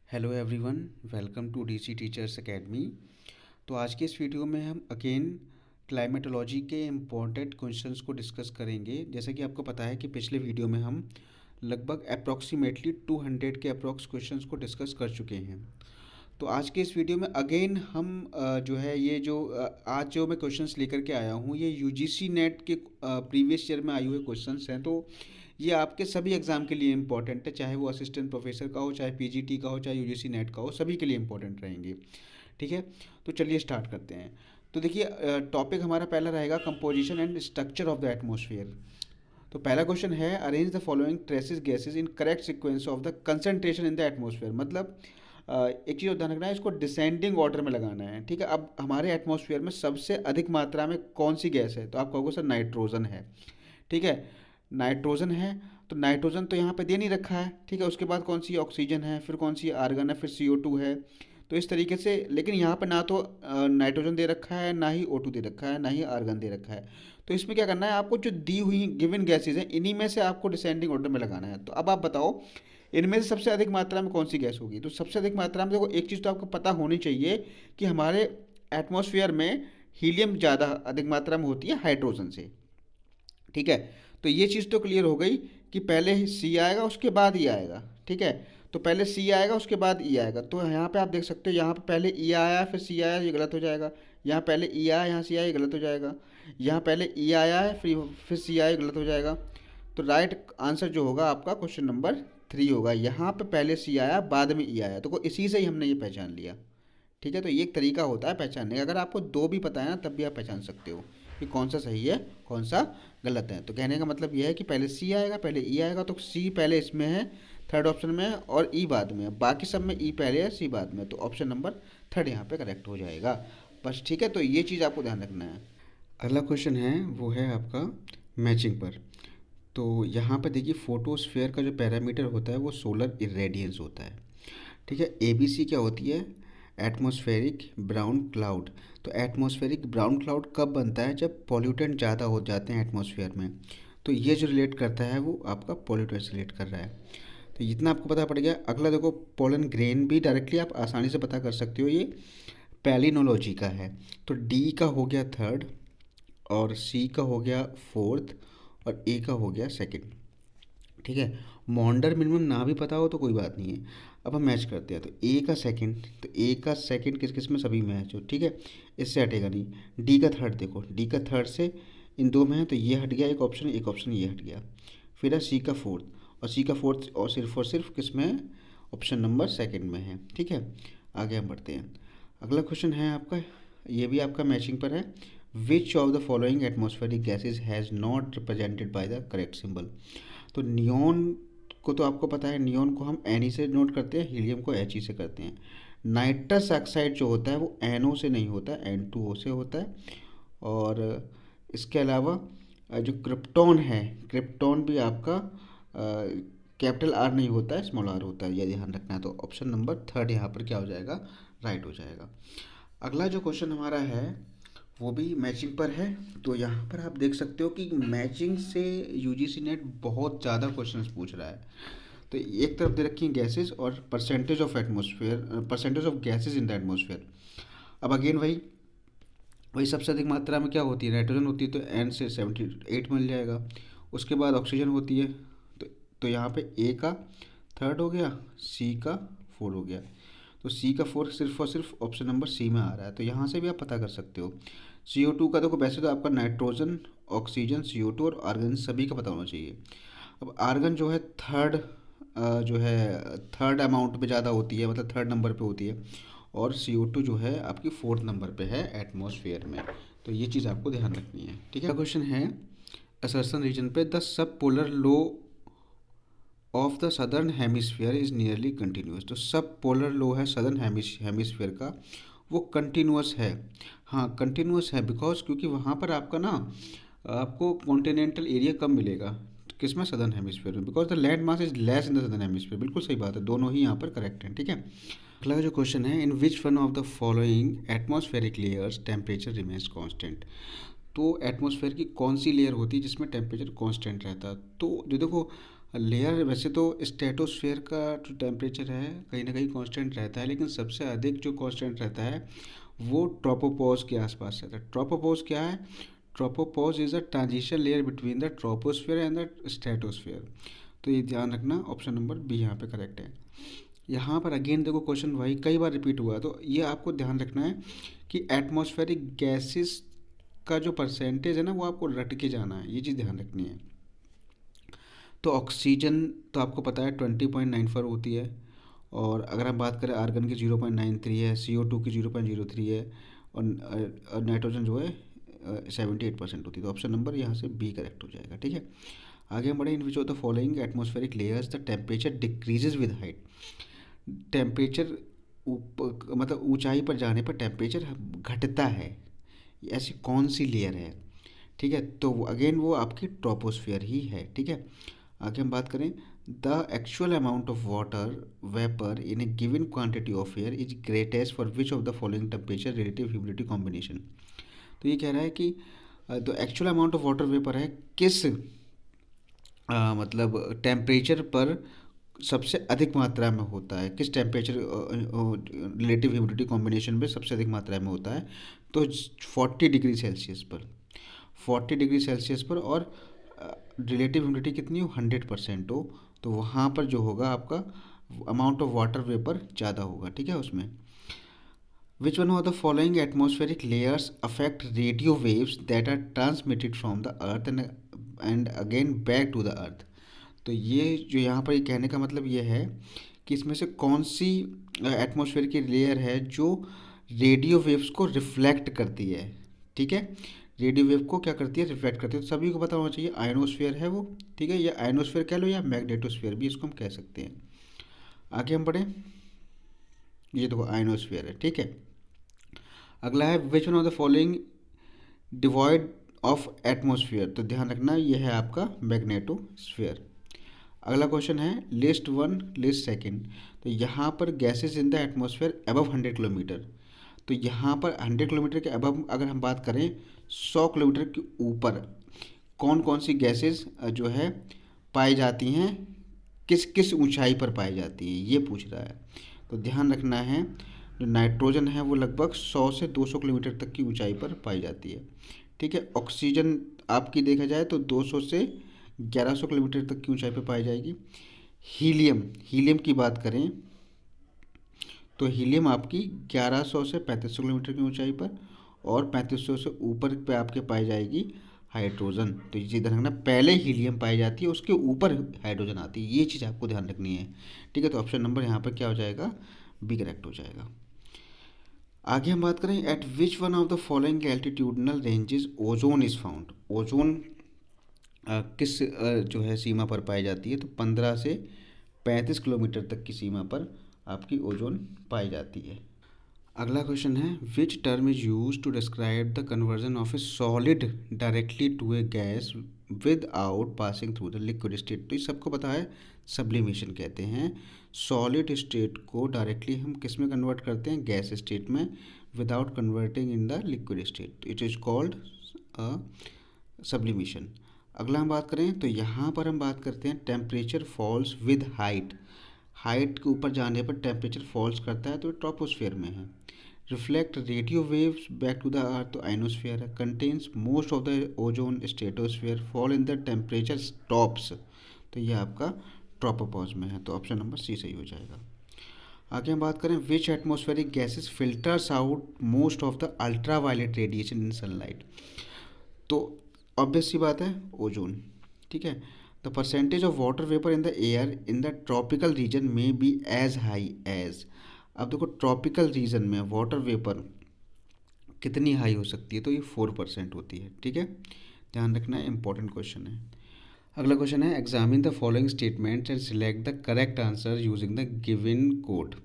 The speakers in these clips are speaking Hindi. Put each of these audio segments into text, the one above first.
Hello everyone, welcome to DC teachers academy. तो आज के इस वीडियो में हम अगेन क्लाइमेटोलॉजी के इम्पोर्टेंट क्वेश्चंस को डिस्कस करेंगे। जैसे कि आपको पता है कि पिछले वीडियो में हम लगभग अप्रॉक्सीमेटली 200 के अप्रॉक्स क्वेश्चंस को डिस्कस कर चुके हैं। तो आज के इस वीडियो में अगेन हम जो है ये जो आज जो मैं क्वेश्चंस लेकर के आया हूँ ये यूजीसी नेट के प्रीवियस ईयर में आए हुए क्वेश्चंस हैं। तो ये आपके सभी एग्ज़ाम के लिए इंपॉर्टेंट है, चाहे वो असिस्टेंट प्रोफेसर का हो, चाहे पीजीटी का हो, चाहे यूजीसी नेट का हो, सभी के लिए इंपॉर्टेंट रहेंगे। ठीक है, तो चलिए स्टार्ट करते हैं। तो देखिए टॉपिक हमारा पहला रहेगा composition and structure of the atmosphere. तो पहला क्वेश्चन है arrange the following traces gases in correct sequence of the concentration in the atmosphere. मतलब एक चीज़ ध्यान रखना है, इसको डिसेंडिंग ऑर्डर में लगाना है। ठीक है, अब हमारे एटमॉस्फेयर में सबसे अधिक मात्रा में कौन सी गैस है? तो आप कहोगे सर नाइट्रोजन है। ठीक है, नाइट्रोजन है, तो नाइट्रोजन तो यहाँ पे दे नहीं रखा है। ठीक है, उसके बाद कौन सी ऑक्सीजन है, फिर कौन सी आर्गन है, फिर CO2 है। तो इस तरीके से, लेकिन यहाँ पे ना तो नाइट्रोजन दे रखा है, ना ही O2 दे रखा है, ना ही आर्गन दे रखा है। तो इसमें क्या करना है, आपको जो दी हुई गिवन गैसेज हैं इन्हीं में से आपको डिसेंडिंग ऑर्डर में लगाना है। तो अब आप बताओ इनमें से सबसे अधिक मात्रा में कौन सी गैस होगी? तो सबसे अधिक मात्रा में देखो, एक चीज़ तो आपको पता होनी चाहिए कि हमारे एटमॉस्फेयर में हीलियम ज़्यादा अधिक मात्रा में होती है हाइड्रोजन से। ठीक है, तो ये चीज़ तो क्लियर हो गई कि पहले सी आएगा उसके बाद ई आएगा। ठीक है, तो पहले सी आएगा उसके बाद ई आएगा। तो यहाँ पे आप देख सकते हो, यहाँ पे पहले ई आया फिर सी आया, ये गलत हो जाएगा। यहाँ पहले ई आया यहाँ सी आया, ये गलत हो जाएगा। यहाँ पहले ई आया है फिर सी आया, ये गलत हो जाएगा। तो राइट आंसर जो होगा आपका क्वेश्चन नंबर 3 होगा। यहाँ पे पहले सी आया बाद में ई आया, तो इसी से ही हमने ये पहचान लिया। ठीक है, तो ये एक तरीका होता है पहचानने का। अगर आपको दो भी पता है ना तब भी आप पहचान सकते हो कि कौन सा सही है कौन सा गलत है। तो कहने का मतलब यह है कि पहले सी आएगा पहले ई आएगा, तो सी पहले इसमें है, थर्ड ऑप्शन में है, और ई बाद में है। बाकी सब में ई पहले है सी बाद में, तो ऑप्शन नंबर थर्ड यहाँ पे करेक्ट हो जाएगा बस। ठीक है, तो ये चीज़ आपको ध्यान रखना है। अगला क्वेश्चन है वो है आपका मैचिंग पर। तो यहाँ पे देखिए फोटोस्फेयर का जो पैरामीटर होता है वो सोलर इरेडियंस होता है। ठीक है, ABC क्या होती है? Atmospheric brown cloud. तो एटमॉस्फेरिक ब्राउन क्लाउड कब बनता है? जब पॉल्यूटेंट ज़्यादा हो जाते हैं एटमॉस्फेयर में। तो ये जो रिलेट करता है वो आपका पॉल्यूटेंट से रिलेट कर रहा है। तो इतना आपको पता पड़ गया। अगला देखो पोलन ग्रेन भी डायरेक्टली आप आसानी से पता कर सकते हो, ये पैलिनोलॉजी का है। तो D का हो गया थर्ड, और C का हो गया फोर्थ, और A का हो गया सेकंड। ठीक है, मॉन्डर मिनिमम ना भी पता हो तो कोई बात नहीं है। अब हम मैच करते हैं। तो ए का सेकंड, तो ए का सेकंड किस किस में? सभी में है जो। ठीक है, इससे हटेगा नहीं। डी का थर्ड, देखो डी का थर्ड से इन दो में है तो ये हट गया एक ऑप्शन, एक ऑप्शन ये हट गया। फिर है सी का फोर्थ, और सी का फोर्थ और सिर्फ किस में है? ऑप्शन नंबर सेकंड में है। ठीक है, आगे हम बढ़ते हैं। अगला क्वेश्चन है आपका, ये भी आपका मैचिंग पर है। Which of the following atmospheric gases has not represented by the correct symbol. तो नियॉन को तो आपको पता है, नियॉन को हम एन से नोट करते हैं, हीलियम को He से करते हैं। नाइट्रस ऑक्साइड जो होता है वो NO से नहीं होता है, N2O से होता है। और इसके अलावा जो क्रिप्टॉन है, क्रिप्टॉन भी आपका कैपिटल R नहीं होता है, स्मॉल r होता है, ये ध्यान रखना है। तो ऑप्शन नंबर थर्ड यहाँ पर क्या हो जाएगा? राइट हो जाएगा। अगला जो क्वेश्चन हमारा है वो भी मैचिंग पर है। तो यहाँ पर आप देख सकते हो कि मैचिंग से यूजीसी नेट बहुत ज़्यादा क्वेश्चंस पूछ रहा है। तो एक तरफ दे रखी है गैसेस और percentage of atmosphere, percentage of gases in the atmosphere. अब अगेन वही वही सबसे अधिक मात्रा में क्या होती है? नाइट्रोजन होती है, तो N से 78 मिल जाएगा। उसके बाद ऑक्सीजन होती है, तो यहाँ पे A का थर्ड हो गया, C का फोर हो गया। तो C का फोर सिर्फ और सिर्फ ऑप्शन नंबर C में आ रहा है, तो यहाँ से भी आप पता कर सकते हो। CO2 का देखो, वैसे तो आपका नाइट्रोजन, ऑक्सीजन, CO2 और आर्गन सभी का पता होना चाहिए। अब आर्गन जो है थर्ड, जो है थर्ड अमाउंट पे ज़्यादा होती है, मतलब थर्ड नंबर पे होती है। और CO2 जो है आपकी फोर्थ नंबर पे है एटमॉस्फेयर में। तो ये चीज़ आपको ध्यान रखनी है। ठीक है, क्वेश्चन है असर्सन रीजन पे the sub polar low of the southern hemisphere is nearly continuous. तो सब पोलर लो है सदर्न हेमिस्फीयर का, वो कंटिन्यूस है। हाँ कंटिन्यूस है, बिकॉज क्योंकि वहाँ पर आपका ना आपको कॉन्टिनेंटल एरिया कम मिलेगा। किस में? सदर्न हेमिस्फीयर में, because the land mass is less in the southern hemisphere. बिल्कुल सही बात है, दोनों ही यहाँ पर करेक्ट हैं। ठीक है, अगला जो क्वेश्चन है, in which one of the following atmospheric layers temperature remains constant. तो एटमॉस्फेयर की कौन सी लेयर होती है जिसमें टेम्परेचर कांस्टेंट रहता है? तो जो देखो लेयर वैसे तो स्ट्रेटोस्फेयर का जो टेम्परेचर है कहीं ना कहीं कांस्टेंट रहता है, लेकिन सबसे अधिक जो कांस्टेंट रहता है वो ट्रोपोपॉज के आसपास रहता है। ट्रोपोपॉज क्या है? Tropopause is a transition layer between the troposphere and the stratosphere. तो ये ध्यान रखना, ऑप्शन नंबर बी यहाँ पे करेक्ट है। यहाँ पर अगेन देखो क्वेश्चन वही कई बार रिपीट हुआ है, तो ये आपको ध्यान रखना है कि एटमॉस्फेरिक गैसेस का जो परसेंटेज है ना वो आपको रट के जाना है, ये चीज़ ध्यान रखनी है। तो ऑक्सीजन तो आपको पता है 20.94 होती है, और अगर हम बात करें आर्गन की 0.93 है, CO2 की 0.03 है, और नाइट्रोजन जो है 78% होती है। तो ऑप्शन नंबर यहाँ से बी करेक्ट हो जाएगा। ठीक है, आगे हम बढ़े। In which of the following atmospheric layers the temperature decreases with height. Temperature मतलब ऊंचाई पर जाने पर टेम्परेचर घटता है, ऐसी कौन सी लेयर है? ठीक है, तो अगेन वो आपकी ट्रोपोस्फियर ही है। ठीक है, आगे हम बात करें, the actual amount of water vapour in A given quantity of air is greatest for which of the following temperature relative humidity combination. तो ये कह रहा है कि तो actual amount of water vapour है किस मतलब टेम्परेचर पर सबसे अधिक मात्रा में होता है, किस टेम्परेचर रिलेटिव ह्यूमिडिटी कॉम्बिनेशन में सबसे अधिक मात्रा में होता है। तो 40 डिग्री सेल्सियस पर, 40 डिग्री सेल्सियस पर, और रिलेटिव ह्यूमिडिटी कितनी हो, 100% हो, तो वहाँ पर जो होगा आपका अमाउंट ऑफ वाटर वेपर ज़्यादा होगा। ठीक है, उसमें which one of the following atmospheric layers affect radio waves that are transmitted from the earth and again back to the earth. तो ये जो यहाँ पर ये कहने का मतलब ये है कि इसमें से कौन सी एटमॉस्फेयर की लेयर है जो रेडियो वेव्स को रिफ्लेक्ट करती है। ठीक है, रेडियो वेव को क्या करती है, रिफ्लेक्ट करती है। तो सभी को पता होना चाहिए आयनोस्फेयर है वो। ठीक है, या आयनोस्फेयर कह लो या मैग्नेटोस्फेयर भी इसको हम कह सकते हैं। आगे हम बढ़ें, ये देखो आयनोस्फेयर है। ठीक है, अगला है which one of the following devoid of atmosphere. तो ध्यान रखना ये है आपका मैग्नेटोस्फेयर। अगला क्वेश्चन है लिस्ट वन लिस्ट सेकंड। तो यहाँ पर gases in the atmosphere above 100 kilometre. तो यहाँ पर 100 किलोमीटर के अबव अगर हम बात करें 100 किलोमीटर के ऊपर कौन कौन सी गैसेस जो है पाई जाती हैं, किस किस ऊंचाई पर पाई जाती है, ये पूछ रहा है। तो ध्यान रखना है, जो नाइट्रोजन है वो लगभग 100 से 200 किलोमीटर तक की ऊंचाई पर पाई जाती है। ठीक है, ऑक्सीजन आपकी देखा जाए तो 200 से 1100 किलोमीटर तक की ऊंचाई पर पाई जाएगी। हीलियम, हीलियम की बात करें तो हीलियम आपकी 1100 से 3500 किलोमीटर की ऊंचाई पर, और 3500 से ऊपर पे आपके पाई जाएगी हाइड्रोजन। तो ये ध्यान रखना, पहले हीलियम पाई जाती है उसके ऊपर हाइड्रोजन आती है, ये चीज़ आपको ध्यान रखनी है। ठीक है, तो ऑप्शन नंबर यहाँ पर क्या हो जाएगा, बी करेक्ट हो जाएगा। आगे हम बात करें, eight which one of the following altitudinal ranges ozone is found. Ozone किस जो है सीमा पर पाई जाती है। तो 15 से 35 किलोमीटर तक की सीमा पर आपकी ओजोन पाई जाती है। अगला क्वेश्चन है which term is use to describe the conversion of a solid directly to a gas without passing through the liquid state. तो ये सबको पता है, सब्लिमेशन कहते हैं। सॉलिड स्टेट को डायरेक्टली हम किस में कन्वर्ट करते हैं, गैस स्टेट में, without converting in the liquid state. It is called sublimation. अगला हम बात करें तो यहाँ पर हम बात करते हैं temperature falls with height. Height के ऊपर जाने पर टेम्परेचर फॉल्स करता है, तो ट्रोपोस्फेयर में है। Reflect radio waves back to the earth, तो आइनोस्फेयर है। Contains most of the ozone stratosphere, fall in the temperature stops, तो ये आपका ट्रोपोपॉज में है। तो ऑप्शन नंबर सी सही हो जाएगा। आगे हम बात करें which atmospheric gases filters out most of the ultra violet radiation in sunlight. तो ऑब्वियस सी बात है ओजोन। ठीक है, the percentage of water vapour in the air in the tropical region में बी एज हाई एज। अब देखो ट्रॉपिकल रीजन में वाटर वेपर कितनी हाई हो सकती है, तो ये 4% होती है। ठीक है, ध्यान रखना है, इंपॉर्टेंट क्वेश्चन है। अगला क्वेश्चन है examine the following statement and select the correct answer using the given code.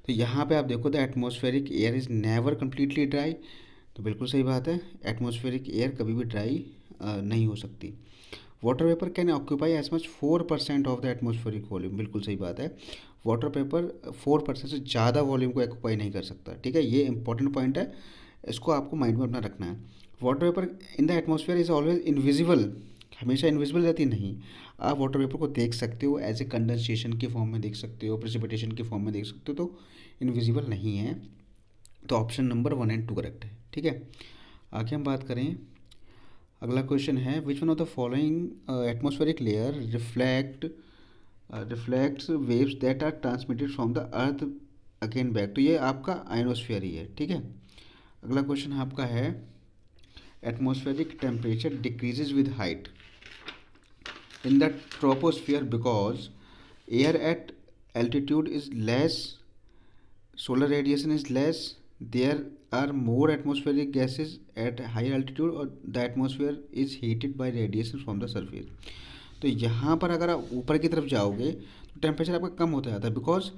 तो यहाँ पे आप देखो the atmospheric air is never completely dry. तो बिल्कुल सही बात है, एटमॉस्फेरिक एयर कभी भी ड्राई नहीं हो सकती। Water vapour can occupy as much 4% of the atmospheric volume, बिल्कुल सही बात है। वाटर वेपर 4% से ज़्यादा वॉल्यूम को ऑक्यूपाई नहीं कर सकता। ठीक है, ये इंपॉर्टेंट पॉइंट है, इसको आपको माइंड में अपना रखना है। Water vapour in the atmosphere is always invisible हमेशा इनविजिबल रहती नहीं। आप वाटर वेपर को देख सकते हो, एज ए कंडेंसेशन के फॉर्म में देख सकते हो, प्रेसिपिटेशन के फॉर्म में देख सकते हो, तो इनविजिबल नहीं है। तो ऑप्शन नंबर 1 एंड 2 करेक्ट है। ठीक है, आगे हम बात करें। अगला क्वेश्चन है, which one of the following atmospheric layer reflects waves that are transmitted from the earth again back. तो ये आपका आयनोस्फीयर ही है। ठीक है, अगला क्वेश्चन आपका है, atmospheric temperature decreases with height in the troposphere because air at altitude is less, solar radiation is less, there are more atmospheric gases at higher altitude or the atmosphere is heated by radiation from the surface। तो यहाँ पर अगर आप ऊपर की तरफ जाओगे तो टेम्परेचर आपका कम होता जाता है, बिकॉज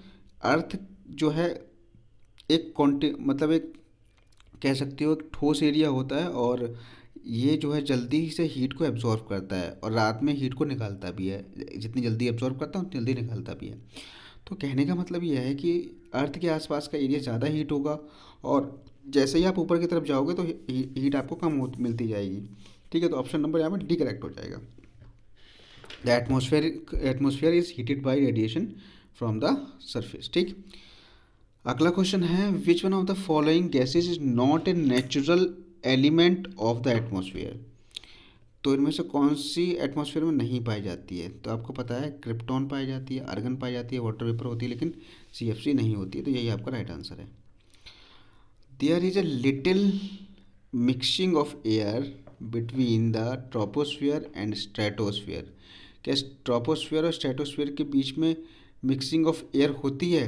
अर्थ जो है एक मतलब एक कह सकते हो एक ठोस एरिया होता है, और ये जो है जल्दी से हीट को एब्जॉर्व करता है और रात में हीट को निकालता भी है। जितनी जल्दी एब्जॉर्व करता है उतनी जल्दी निकालता भी है। तो कहने का मतलब ये है कि अर्थ के आसपास का एरिया ज़्यादा हीट होगा, और जैसे ही आप ऊपर की तरफ जाओगे तो हीट आपको कम मिलती जाएगी। ठीक है, तो ऑप्शन नंबर यहाँ पर डी करेक्ट हो जाएगा। The atmosphere is heated by radiation from the surface. ठीक, अगला क्वेश्चन है, which one of the following gases is not a natural element of the atmosphere. तो इनमें से कौन सी एटमॉस्फेयर में नहीं पाई जाती है? तो आपको पता है क्रिप्टॉन पाई जाती है, आर्गन पाई जाती है, वाटर वेपर होती है, लेकिन CFC नहीं होती है। तो यही आपका राइट आंसर है। There is a little mixing of air between the troposphere and stratosphere. क्या ट्रोपोस्फियर और स्ट्रेटोस्फियर के बीच में मिक्सिंग ऑफ एयर होती है?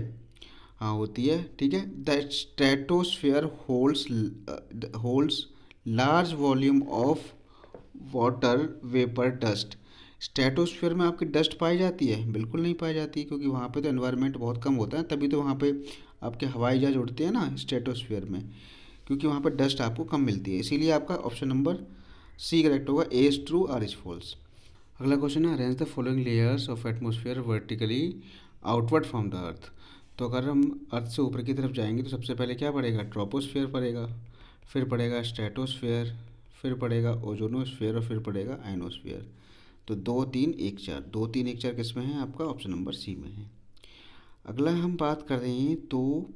हाँ, होती है। ठीक है, the stratosphere holds large volume of water vapour dust. Stratosphere में आपकी डस्ट पाई जाती है? बिल्कुल नहीं पाई जाती, क्योंकि वहाँ पे तो एनवायरनमेंट बहुत कम होता है, तभी तो वहाँ पे आपके हवाई जहाज उड़ते हैं ना स्ट्रेटोस्फियर में, क्योंकि वहाँ पे डस्ट आपको कम मिलती है। इसीलिए आपका ऑप्शन नंबर सी करेक्ट होगा। A is true, R is false. अगला क्वेश्चन है, arrange the following layers of atmosphere vertically outward from the earth. तो अगर हम अर्थ से ऊपर की तरफ जाएंगे तो सबसे पहले क्या पड़ेगा? ट्रोपोस्फियर पड़ेगा, फिर पड़ेगा स्ट्रेटोस्फियर, फिर पड़ेगा ओजोनोस्फियर, और फिर पड़ेगा आयनोस्फियर। तो 2 3 1 4, 2 3 1 4 किस में है? आपका ऑप्शन नंबर सी में है। अगला हम बात कर रहे हैं, तो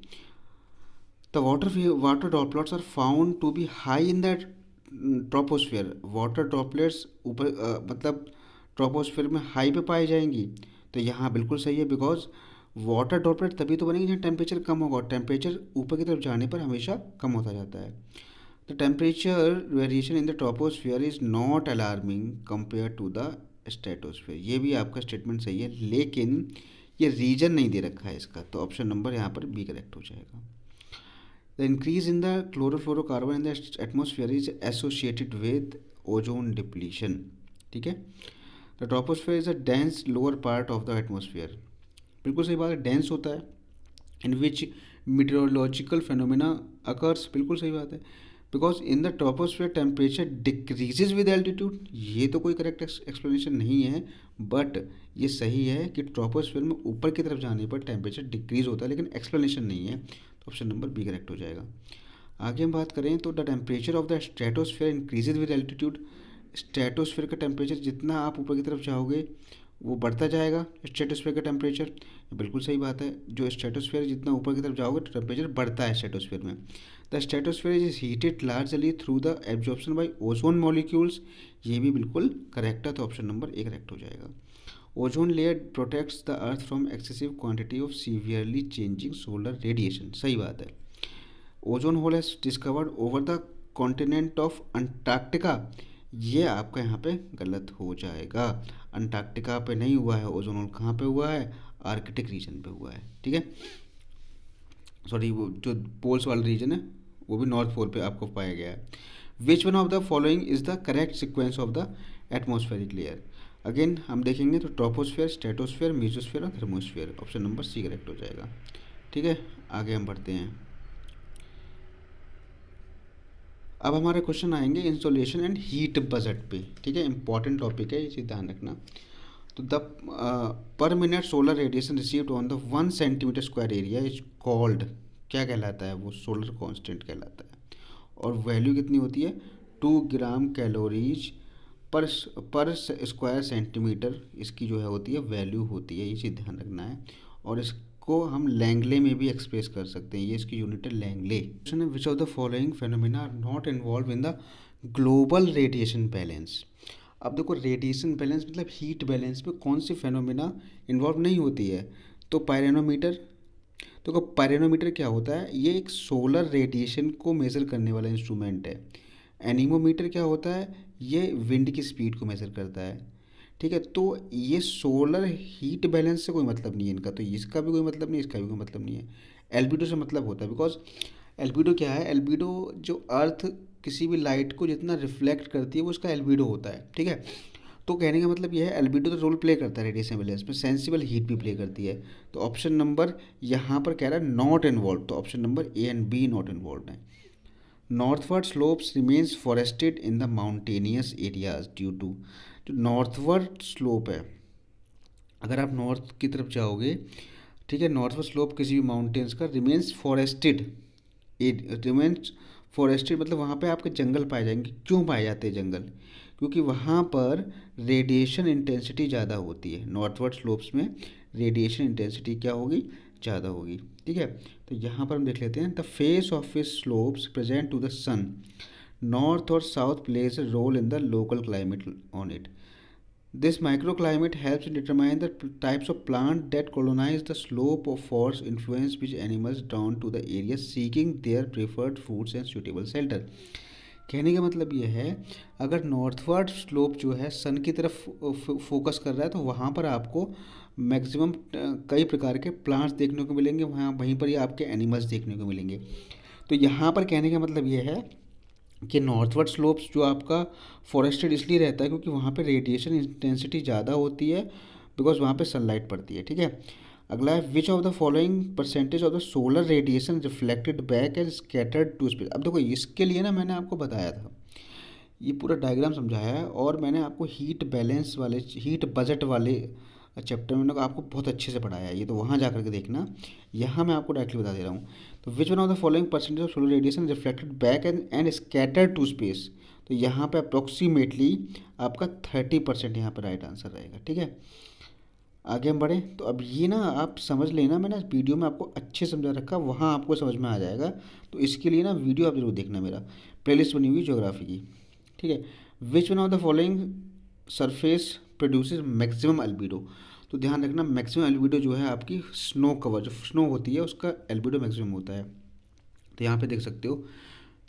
the water droplets are found to be high in the troposphere. Water droplets ऊपर मतलब ट्रोपोस्फियर में हाई पे पाई जाएंगी। तो यहाँ बिल्कुल सही है, बिकॉज वाटर ड्रॉपलेट तभी तो बनेंगे जहाँ टेम्परेचर कम होगा, और टेम्परेचर ऊपर की तरफ जाने पर हमेशा कम होता जाता है। The temperature variation in the troposphere is not alarming compare to the stratosphere. ये भी आपका स्टेटमेंट सही है, लेकिन ये रीजन नहीं दे रखा है इसका, तो ऑप्शन नंबर यहाँ पर बी करेक्ट हो जाएगा। The increase in the chlorofluorocarbon in the atmosphere is associated with ozone depletion. ठीक है, the troposphere is a dense lower part of the atmosphere. बिल्कुल सही बात है, डेंस होता है, in which meteorological phenomena occurs. बिल्कुल सही बात है, because in the troposphere temperature decreases with altitude. ये तो कोई करेक्ट एक्सप्लेनेशन नहीं है, बट ये सही है कि ट्रोपोस्फियर में ऊपर की तरफ जाने पर टेम्परेचर डिक्रीज होता है, लेकिन एक्सप्लेनेशन नहीं है। तो ऑप्शन नंबर बी करेक्ट हो जाएगा। आगे हम बात करें, तो the temperature of the stratosphere increases with altitude. Stratosphere का टेम्परेचर जितना आप ऊपर की तरफ जाओगे वो बढ़ता जाएगा, स्ट्रेटोस्फियर का टेम्परेचर। बिल्कुल सही बात है, जो स्ट्रेटोस्फियर जितना ऊपर की तरफ जाओगे तो टेम्परेचर बढ़ता है स्ट्रेटोस्फियर में। The stratosphere is heated largely through the absorption by ozone molecules. ये भी बिल्कुल करेक्ट है, तो ऑप्शन नंबर ए करेक्ट हो जाएगा। Ozone layer protects the earth from excessive quantity of severely changing solar radiation. सही बात है। Ozone hole has discovered over the continent of Antarctica. ये आपका यहाँ पे गलत हो जाएगा। अंटार्कटिका पे नहीं हुआ है ओजोन होल, कहाँ पे हुआ है? आर्कटिक रीजन पे हुआ है। ठीक है, सॉरी, वो जो पोल्स वाला रीजन है वो भी नॉर्थ पोल पे आपको पाया गया है। Which one of the following is the correct sequence of the atmospheric layer? Again हम देखेंगे तो ट्रोपोस्फियर, स्ट्रेटोस्फियर, मेसोस्फियर और thermosphere. Option number C correct हो जाएगा। ठीक है, आगे हम बढ़ते हैं। अब हमारे क्वेश्चन आएंगे इंसोलेशन एंड हीट बजट पे। ठीक है, इंपॉर्टेंट टॉपिक है, इसे ध्यान रखना। तो द पर minute solar radiation received on the 1 centimetre square area is called, क्या कहलाता है? वो सोलर कांस्टेंट कहलाता है। और वैल्यू कितनी होती है? 2 ग्राम कैलोरीज पर पर स्क्वायर सेंटीमीटर इसकी जो है होती है वैल्यू होती है, ये चीज़ ध्यान रखना है। और इसको हम लैंगले में भी एक्सप्रेस कर सकते हैं, ये इसकी यूनिट है लैंगले। क्वेश्चन है which of the following phenomena are not involve in the global radiation balance. अब देखो रेडिएशन बैलेंस मतलब हीट बैलेंस में कौन सी फेनोमेना इन्वॉल्व नहीं होती है, तो पायरेनोमीटर। तो पायरेनोमीटर क्या होता है, ये एक सोलर रेडिएशन को मेज़र करने वाला इंस्ट्रूमेंट है। एनीमोमीटर क्या होता है, ये विंड की स्पीड को मेज़र करता है। ठीक है, तो ये सोलर हीट बैलेंस से कोई मतलब नहीं है इनका, तो इसका भी कोई मतलब नहीं, इसका भी कोई मतलब नहीं है। एल्बिडो से मतलब होता है, बिकॉज एल्बिडो क्या है, एल्बिडो जो अर्थ किसी भी लाइट को जितना रिफ्लेक्ट करती है वो उसका एल्बिडो होता है। ठीक है, तो कहने का मतलब यह है एल्बिडो तो रोल प्ले करता है रेडिएशन बैलेंस में, सेंसिबल हीट भी प्ले करती है। तो ऑप्शन नंबर यहाँ पर कह रहा है नॉट इन्वॉल्व, तो option number A and B not involve है। Northward slopes remains forested in the mountainous areas due to, जो नॉर्थवर्ड स्लोप है, अगर आप नॉर्थ की तरफ जाओगे, ठीक है, नॉर्थवर्ड स्लोप किसी भी माउंटेन्स का रिमेन्स फॉरेस्टेड, रिमेन्स फॉरेस्टेड मतलब वहाँ पे आपके जंगल पाए जाएंगे। क्यों पाए जाते हैं जंगल, क्योंकि वहाँ पर रेडिएशन इंटेंसिटी ज़्यादा होती है। नॉर्थवर्ड स्लोप्स में रेडिएशन इंटेंसिटी क्या होगी, ज़्यादा होगी। ठीक है, तो यहाँ पर हम देख लेते हैं द फेस ऑफ इस slopes present to the sun, north और south plays a role in the local climate on it. This microclimate helps in determine the types of plant that colonize the slope of force influence which animals down to the area seeking their preferred foods and suitable shelter। कहने का मतलब ये है अगर नॉर्थवर्ड स्लोप जो है सन की तरफ फोकस कर रहा है तो वहाँ पर आपको मैक्सिमम कई प्रकार के प्लांट्स देखने को मिलेंगे, वहाँ वहीं पर ही आपके एनिमल्स देखने को मिलेंगे। तो यहाँ पर कहने का मतलब ये है कि नॉर्थवर्ड स्लोप्स जो आपका फॉरेस्टेड इसलिए रहता है क्योंकि वहाँ पे रेडिएशन इंटेंसिटी ज़्यादा होती है, बिकॉज वहाँ पे सनलाइट पड़ती है। ठीक है, अगला है which of the following percentage of the solar radiation reflected back and scattered to space. अब देखो इसके लिए ना मैंने आपको बताया था, ये पूरा डायग्राम समझाया है, और मैंने आपको हीट बैलेंस वाले, हीट बजट वाले चैप्टर में आपको बहुत अच्छे से पढ़ाया है, ये तो वहाँ जा करके देखना। यहाँ मैं आपको डायरेक्टली बता दे रहा हूँ। तो which one of the following percentage of solar radiation reflected back and scattered to space. तो यहाँ पे अप्रोक्सीमेटली आपका 30% यहाँ पर राइट आंसर रहेगा। ठीक है, आगे हम बढ़ें। तो अब ये ना आप समझ लेना, मैंने वीडियो में आपको अच्छे समझा रखा, वहाँ आपको समझ में आ जाएगा। तो इसके लिए ना वीडियो आप जरूर देखना, मेरा प्लेलिस्ट बनी हुई ज्योग्राफी की। ठीक है, which one of the following surface produces maximum albedo. तो ध्यान रखना मैक्सिमम एल्बिडो जो है आपकी स्नो कवर, जो स्नो होती है उसका एल्बिडो मैक्सिमम होता है। तो यहाँ पे देख सकते हो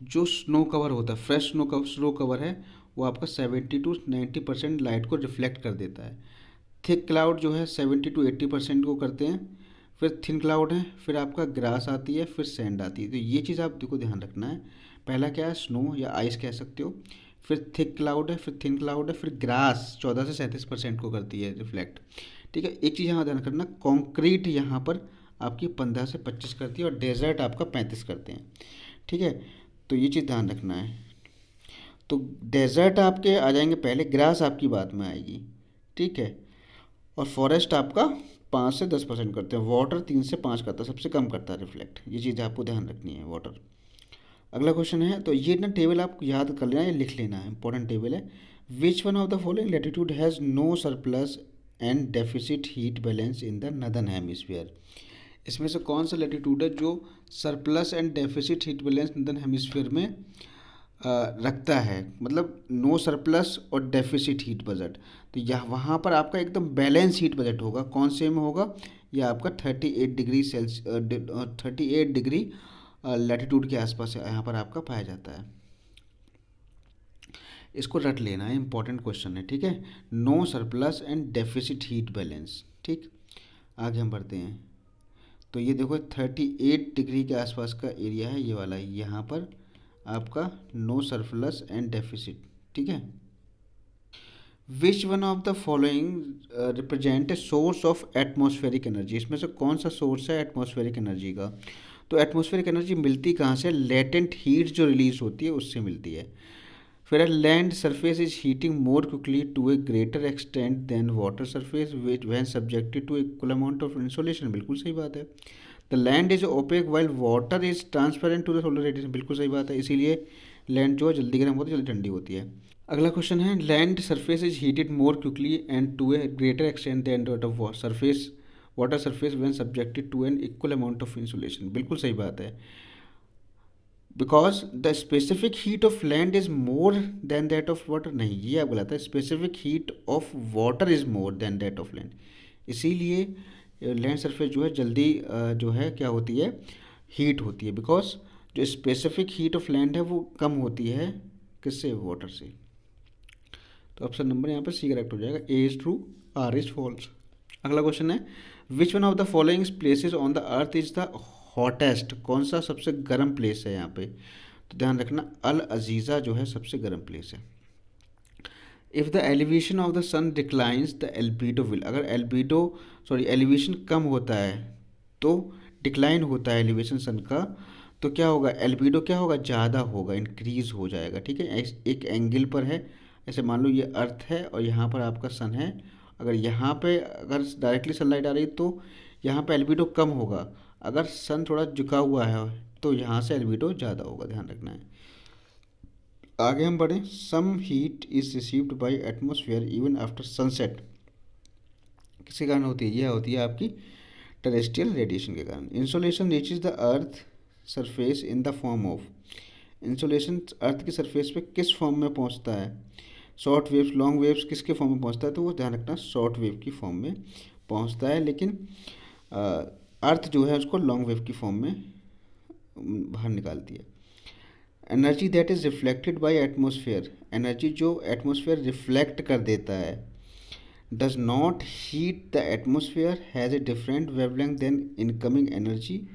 जो स्नो कवर होता है, फ्रेश स्नो कवर है, वो आपका 70 to 90% लाइट को रिफ्लेक्ट कर देता है। थिक क्लाउड जो है 70 to 80% को करते हैं। फिर थिन क्लाउड है, फिर आपका ग्रास आती है, फिर सैंड आती है। तो ये चीज़ आप देखो ध्यान रखना है। पहला क्या है, स्नो या आइस कह सकते हो, फिर थिक क्लाउड है, फिर थिन क्लाउड है, फिर ग्रास 14 से 37% को करती है रिफ्लेक्ट। ठीक है, एक चीज़ यहाँ ध्यान करना, कॉन्क्रीट यहाँ पर आपकी 15 से 25 करती है और डेजर्ट आपका 35 करते हैं। ठीक है, तो ये चीज़ ध्यान रखना है। तो डेजर्ट आपके आ जाएंगे पहले, ग्रास आपकी बाद में आएगी। ठीक है, और फॉरेस्ट आपका 5 से 10% करते हैं, वाटर 3 से 5 करता है, सबसे कम करता है रिफ्लेक्ट। ये चीज़ आपको ध्यान रखनी है, वाटर। अगला क्वेश्चन है, तो ये ना टेबल आप याद कर लेना, ये लिख लेना है, इंपॉर्टेंट टेबल है। Which one of the following latitude has no surplus and deficit heat balance in the northern hemisphere. इसमें से कौन सा लैटिट्यूड है जो surplus and deficit heat balance northern hemisphere में रखता है, मतलब नो सरप्लस और डेफिसिट हीट बजट। तो यह वहाँ पर आपका एकदम बैलेंस हीट बजट होगा, कौन से में होगा, यह आपका 38 डिग्री 38 डिग्री लैटिट्यूड के आसपास यहाँ पर आपका पाया जाता है। इसको रट लेना है, इंपॉर्टेंट क्वेश्चन है। ठीक है, no surplus and deficit heat balance. ठीक, आगे हम बढ़ते हैं। तो ये देखो 38 डिग्री के आसपास का एरिया है, ये वाला, यहाँ पर आपका नो सरप्लस एंड डेफिसिट। ठीक है, which one of the following represent a source of atmospheric energy. इसमें से कौन सा सोर्स है एटमॉस्फेरिक एनर्जी का। तो एटमॉस्फेरिक एनर्जी मिलती कहाँ से, लेटेंट हीट जो रिलीज होती है उससे मिलती है। फिर land surface is heating more quickly to a greater extent than water surface which when subjected to equal amount of insolation. बिल्कुल सही बात है। The land is opaque while water is transparent to the solar radiation. बिल्कुल सही बात है, इसीलिए लैंड जो है जल्दी गर्म होती है, जल्दी ठंडी होती है। अगला क्वेश्चन है land surface is heated more quickly and to a greater extent than that of surface water surface when subjected to an equal amount of insulation. बिल्कुल सही बात है, because the specific heat of land is more than that of water. नहीं, ये आप गलत है, specific heat of water is more than that of land. इसीलिए लैंड सरफेस जो है जल्दी जो है क्या होती है, हीट होती है, बिकॉज जो स्पेसिफिक हीट ऑफ लैंड है वो कम होती है किससे, वाटर से। तो ऑप्शन नंबर यहाँ पर सी करेक्ट हो जाएगा, A is true, R is false. अगला क्वेश्चन है which one of the following places on the earth is the hottest. कौन सा सबसे गर्म प्लेस है यहाँ पे, तो ध्यान रखना अल अजीज़ा जो है सबसे गर्म प्लेस है। If the elevation of the sun declines the albedo will, अगर एलिवेशन कम होता है तो डिक्लाइन होता है एलिवेशन सन का, तो क्या होगा, एल्बिडो क्या होगा, ज़्यादा होगा, इंक्रीज हो जाएगा। ठीक है, एक एंगल पर है, ऐसे मान लो ये अर्थ है और यहाँ पर आपका सन है, अगर यहाँ पे अगर डायरेक्टली सनलाइट आ रही तो यहाँ पे एल्बिडो कम होगा, अगर सन थोड़ा झुका हुआ है तो यहाँ से एल्बिडो ज़्यादा होगा, ध्यान रखना है। आगे हम बढ़ें, some heat is received by atmosphere even after sunset. किसके कारण होती है, यह होती है आपकी टेरेस्ट्रियल रेडिएशन के कारण। Insolation reaches the earth surface in the form of, insolation earth की सरफेस पे किस फॉर्म में पहुंचता है, शॉर्ट वेव्स, लॉन्ग वेव्स, किसके फॉर्म में पहुंचता है, तो वो ध्यान रखना शॉर्ट वेव की फॉर्म में पहुंचता है, लेकिन अर्थ जो है उसको लॉन्ग वेव की फॉर्म में बाहर निकालती है। Energy that is reflected by atmosphere, energy जो एटमॉस्फेयर रिफ्लेक्ट कर देता है, does not heat the atmosphere, has a different wavelength than incoming energy,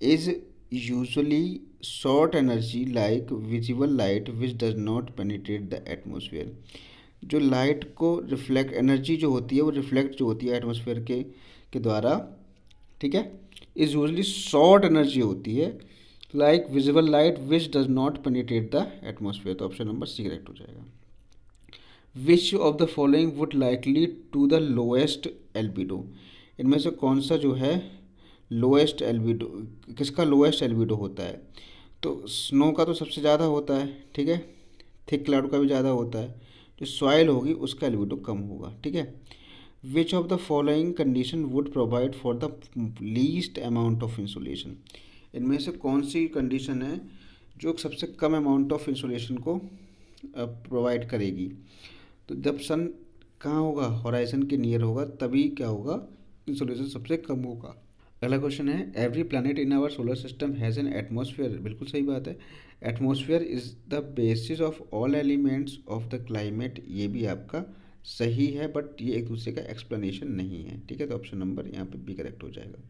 is usually short energy like visible light which does not penetrate the atmosphere. जो लाइट को रिफ्लेक्ट, एनर्जी जो होती है वो रिफ्लेक्ट जो होती है एटमॉस्फेयर के द्वारा, ठीक है, इज यूजली शॉर्ट एनर्जी होती है like visible light which does not penetrate the atmosphere. तो ऑप्शन नंबर सी करेक्ट हो जाएगा। Which of the following would likely to the lowest albedo, इनमें से कौन सा जो है लोएस्ट एल्बिडो, किसका लोएस्ट एल्बिडो होता है, तो स्नो का तो सबसे ज़्यादा होता है, ठीक है, थिक क्लाउड का भी ज़्यादा होता है, जो सॉइल होगी उसका एल्बिडो कम होगा, ठीक है। Which of the following condition would provide for the least amount of insulation, इनमें से कौन सी कंडीशन है जो सबसे कम अमाउंट ऑफ इंसुलेशन को प्रोवाइड करेगी, तो जब सन कहाँ होगा, हॉराइजन के नियर होगा, तभी क्या होगा, इंसुलेशन सबसे कम होगा। अगला क्वेश्चन है every planet in our solar system has an atmosphere. बिल्कुल सही बात है, atmosphere is the basis of all elements of the climate, ये भी आपका सही है, बट ये एक दूसरे का एक्सप्लेनेशन नहीं है, ठीक है। तो ऑप्शन नंबर यहाँ पे बी करेक्ट हो जाएगा।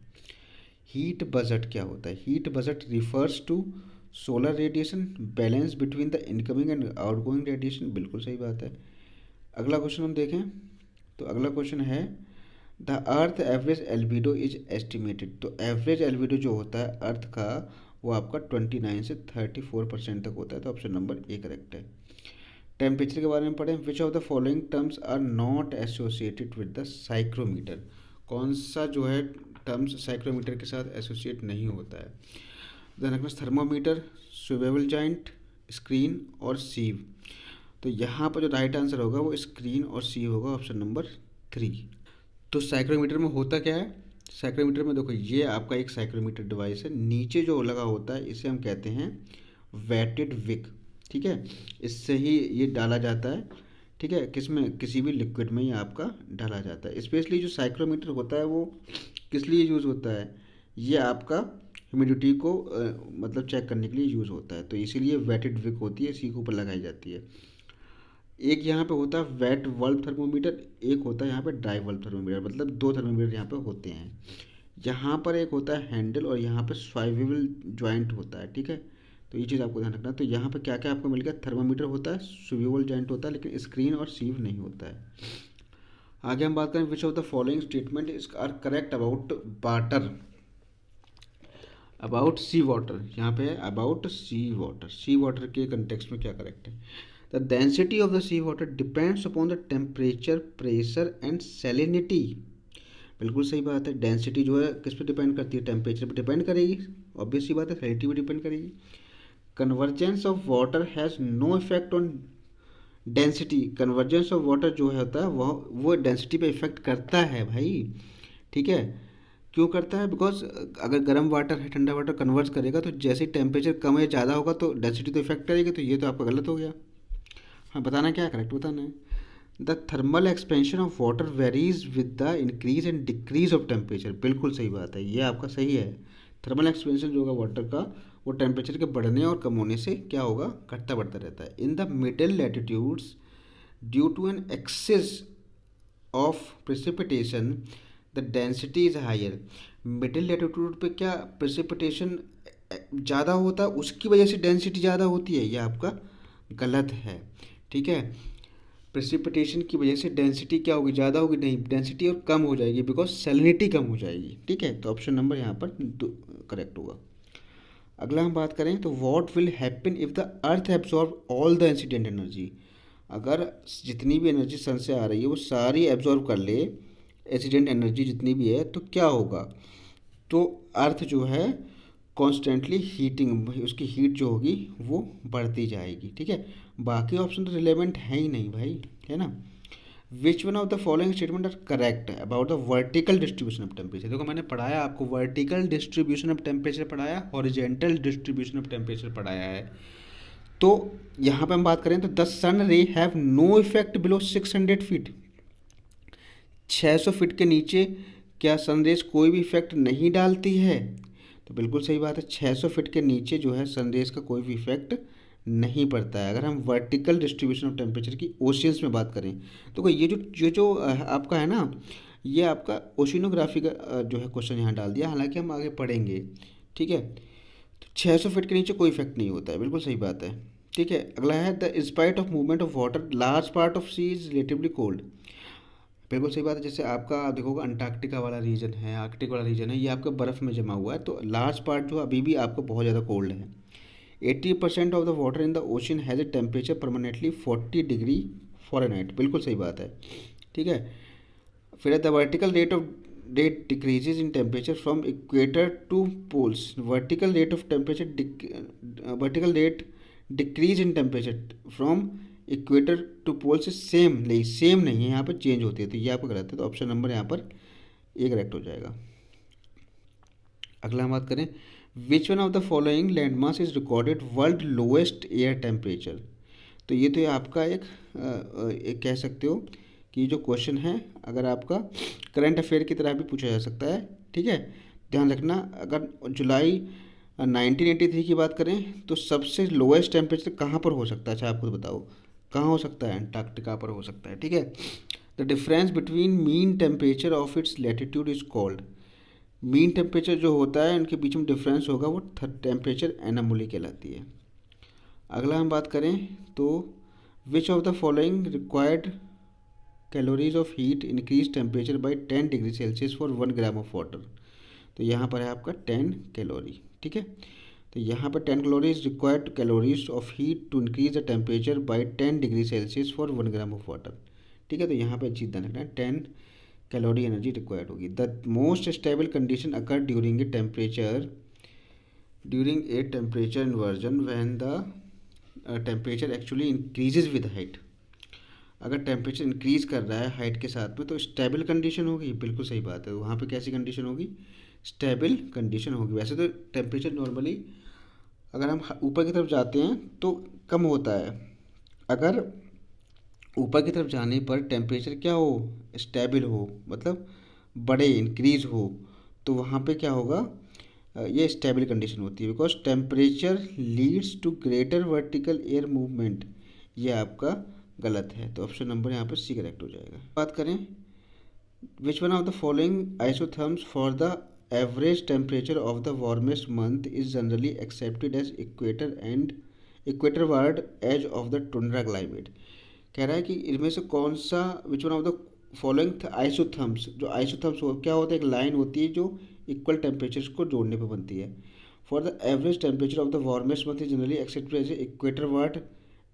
हीट बजट क्या होता है, heat budget refers to solar radiation, balance between the incoming and outgoing radiation. बिल्कुल सही बात है। अगला क्वेश्चन हम देखें, तो अगला क्वेश्चन है the earth average albedo is estimated. तो एवरेज एल्बिडो जो होता है अर्थ का वो आपका 29 से 34% तक होता है, तो ऑप्शन नंबर ए करेक्ट है। टेम्परेचर के बारे में पढ़ें, which of the following terms are not associated with the psychrometer, कौन सा जो है टर्म्स साइक्रोमीटर के साथ एसोसिएट नहीं होता है, ध्यान रखना, थर्मोमीटर, स्वेबल जॉइंट, स्क्रीन और सीव। तो यहाँ पर जो राइट आंसर होगा वो स्क्रीन और सीव होगा, ऑप्शन नंबर 3। तो साइक्रोमीटर में होता क्या है, साइक्रोमीटर में देखो ये आपका एक साइक्रोमीटर डिवाइस है, नीचे जो लगा होता है इसे हम कहते हैं वेटेड विक, ठीक है, इससे ही ये डाला जाता है, ठीक है, किसमें, किसी भी लिक्विड में ये आपका डाला जाता है। स्पेशली जो साइक्रोमीटर होता है वो किस लिए यूज़ होता है, ये आपका ह्यूमिडिटी को मतलब चेक करने के लिए यूज़ होता है, तो इसीलिए वेटेड विक होती है, इसी के ऊपर लगाई जाती है। एक यहाँ पे होता है वेट वल्व थर्मोमीटर, एक होता है यहाँ पे ड्राई वल्व थर्मोमीटर, मतलब 2 थर्मोमीटर यहाँ पे होते हैं। यहाँ पर एक होता है हैंडल और यहाँ पे स्वाइवेबल जॉइंट होता है, ठीक है, तो ये चीज़ आपको ध्यान रखना। तो यहाँ पे क्या क्या आपको मिल गया, थर्मोमीटर होता है, स्विवेबल जॉइंट होता है, लेकिन स्क्रीन और सीव नहीं होता है। आगे हम बात करें which of the following statement is are correct about water, about sea water, यहाँ पे है about sea water, sea water के कंटेक्स्ट में क्या करेक्ट है। The density of the sea water depends upon the temperature, pressure and salinity. बिल्कुल सही बात है, डेंसिटी जो है किस पे डिपेंड करती है, टेम्परेचर पे डिपेंड करेगी, ऑब्वियस सी बात है, सैलिनिटी पे डिपेंड करेगी। Convergence of water has no effect on density, convergence of water जो होता है वो डेंसिटी पे इफेक्ट करता है भाई, ठीक है। क्यों करता है? बिकॉज अगर गर्म वाटर है ठंडा वाटर कन्वर्ज करेगा तो जैसे टेम्परेचर कम या ज़्यादा होगा तो डेंसिटी तो इफेक्ट करेगी, तो ये तो आपका गलत हो गया। हाँ, बताना क्या है, करेक्ट बताना है। The thermal expansion of water varies with the increase and decrease of temperature, बिल्कुल सही बात है, ये आपका सही है। थर्मल एक्सपेंशन जो होगा वाटर का, वो टेम्परेचर के बढ़ने और कम होने से क्या होगा, घटता बढ़ता रहता है। In the middle latitudes due to an excess of precipitation the density is higher. Middle latitude पे क्या प्रेसिपिटेशन ज़्यादा होता है, उसकी वजह से डेंसिटी ज़्यादा होती है, यह आपका गलत है, ठीक है। प्रेसिपिटेशन की वजह से डेंसिटी क्या होगी, ज़्यादा होगी नहीं, डेंसिटी और कम हो जाएगी, बिकॉज सैलिनिटी कम हो जाएगी, ठीक है। तो ऑप्शन नंबर यहाँ पर करेक्ट होगा। अगला हम बात करें तो what will happen if the earth absorb all the incident energy. अगर जितनी भी एनर्जी सन से आ रही है वो सारी एब्जॉर्ब कर ले, इंसिडेंट एनर्जी जितनी भी है, तो क्या होगा, तो अर्थ जो है कॉन्स्टेंटली हीटिंग, उसकी हीट जो होगी वो बढ़ती जाएगी, ठीक है। बाकी ऑप्शन तो रिलेवेंट है ही नहीं भाई, है ना। Which one of the following statement are correct about the vertical distribution of temperature. देखो मैंने पढ़ाया आपको, वर्टिकल डिस्ट्रीब्यूशन ऑफ टेम्परेचर पढ़ाया, हॉरिजेंटल डिस्ट्रीब्यूशन ऑफ टेम्परेचर पढ़ाया है। तो यहाँ पे हम बात करें तो the sun ray have no effect below 600 feet. 600 feet के नीचे क्या सनरेज कोई भी इफेक्ट नहीं डालती है? तो बिल्कुल सही बात है, 600 फीट के नीचे जो है सनरेज का कोई भी इफेक्ट नहीं पड़ता है। अगर हम वर्टिकल डिस्ट्रीब्यूशन ऑफ टेम्परेचर की ओशियंस में बात करें तो ये जो आपका है ना, ये आपका ओशिनोग्राफी का जो है क्वेश्चन यहाँ डाल दिया, हालांकि हम आगे पढ़ेंगे, ठीक है। तो 600 फीट के नीचे कोई इफेक्ट नहीं होता है, बिल्कुल सही बात है, ठीक है। अगला है the in spite of movement of water large part of sea is relatively cold. बिल्कुल सही बात है। जैसे आपका आप देखोगे अंटार्कटिका वाला रीजन है, आर्कटिक वाला रीजन है, ये आपका बर्फ़ में जमा हुआ है, तो लार्ज पार्ट जो अभी भी आपको बहुत ज़्यादा कोल्ड है। 80% of the water in the ocean has a temperature permanently 40 degree Fahrenheit, बिल्कुल सही बात है, ठीक है। फिर the vertical rate decreases in temperature from equator to poles. Vertical rate decrease in temperature from equator to pole से सेम नहीं है, यहाँ पर चेंज होती है, तो ये आपको गलत है। तो ऑप्शन नंबर यहाँ पर ए करेक्ट हो जाएगा। अगला हम बात करें, which one of the following landmass is recorded world lowest air temperature. तो ये तो ये आपका एक कह सकते हो कि जो क्वेश्चन है, अगर आपका करंट अफेयर की तरह भी पूछा जा सकता है, ठीक है। ध्यान रखना, अगर जुलाई 1983 की बात करें तो सबसे लोएस्ट टेम्परेचर कहाँ पर हो सकता है, अच्छा आप खुद बताओ कहाँ हो सकता है? अंटार्कटिका पर हो सकता है, ठीक है। The difference between mean temperature of its latitude is called. Mean temperature जो होता है उनके बीच में डिफरेंस होगा, वो टेम्परेचर एनामोली कहलाती है। अगला हम बात करें तो विच of the following required calories of heat increase temperature by 10 degree Celsius for 1 gram of water. तो यहाँ पर है आपका 10 कैलोरी, ठीक है। तो यहाँ पर 10 calories required calories of heat to increase the temperature by 10 degree Celsius for 1 gram of water, ठीक है। तो यहाँ पर चीज़ ध्यान रखना है, 10 कैलोरी एनर्जी रिक्वायर्ड होगी। The most stable condition occur during a temperature inversion when the temperature actually increases with height. अगर टेम्परेचर इंक्रीज कर रहा है हाइट के साथ में तो स्टेबल कंडीशन होगी, बिल्कुल सही बात है। वहाँ पे कैसी कंडीशन होगी? स्टेबल कंडीशन होगी। वैसे तो टेम्परेचर नॉर्मली अगर हम ऊपर की तरफ जाते हैं तो कम होता है, अगर ऊपर की तरफ जाने पर टेम्परेचर क्या हो, स्टेबल हो, मतलब बढ़े, इंक्रीज हो, तो वहाँ पे क्या होगा, ये स्टेबल कंडीशन होती है। Because temperature leads to greater vertical air movement, ये आपका गलत है। तो ऑप्शन नंबर यहाँ पर सी करेक्ट हो जाएगा। बात करें which one of the following isotherms for the average temperature of the warmest month is generally accepted as equatorward edge of the tundra climate. कह रहा है कि इनमें से कौन सा which one of the following isotherms, जो आइसोथर्म्स हो क्या होता है, एक लाइन होती है जो इक्वल टेम्परेचर्स को जोड़ने पर बनती है। For the average temperature of the warmest month is generally accepted as equatorward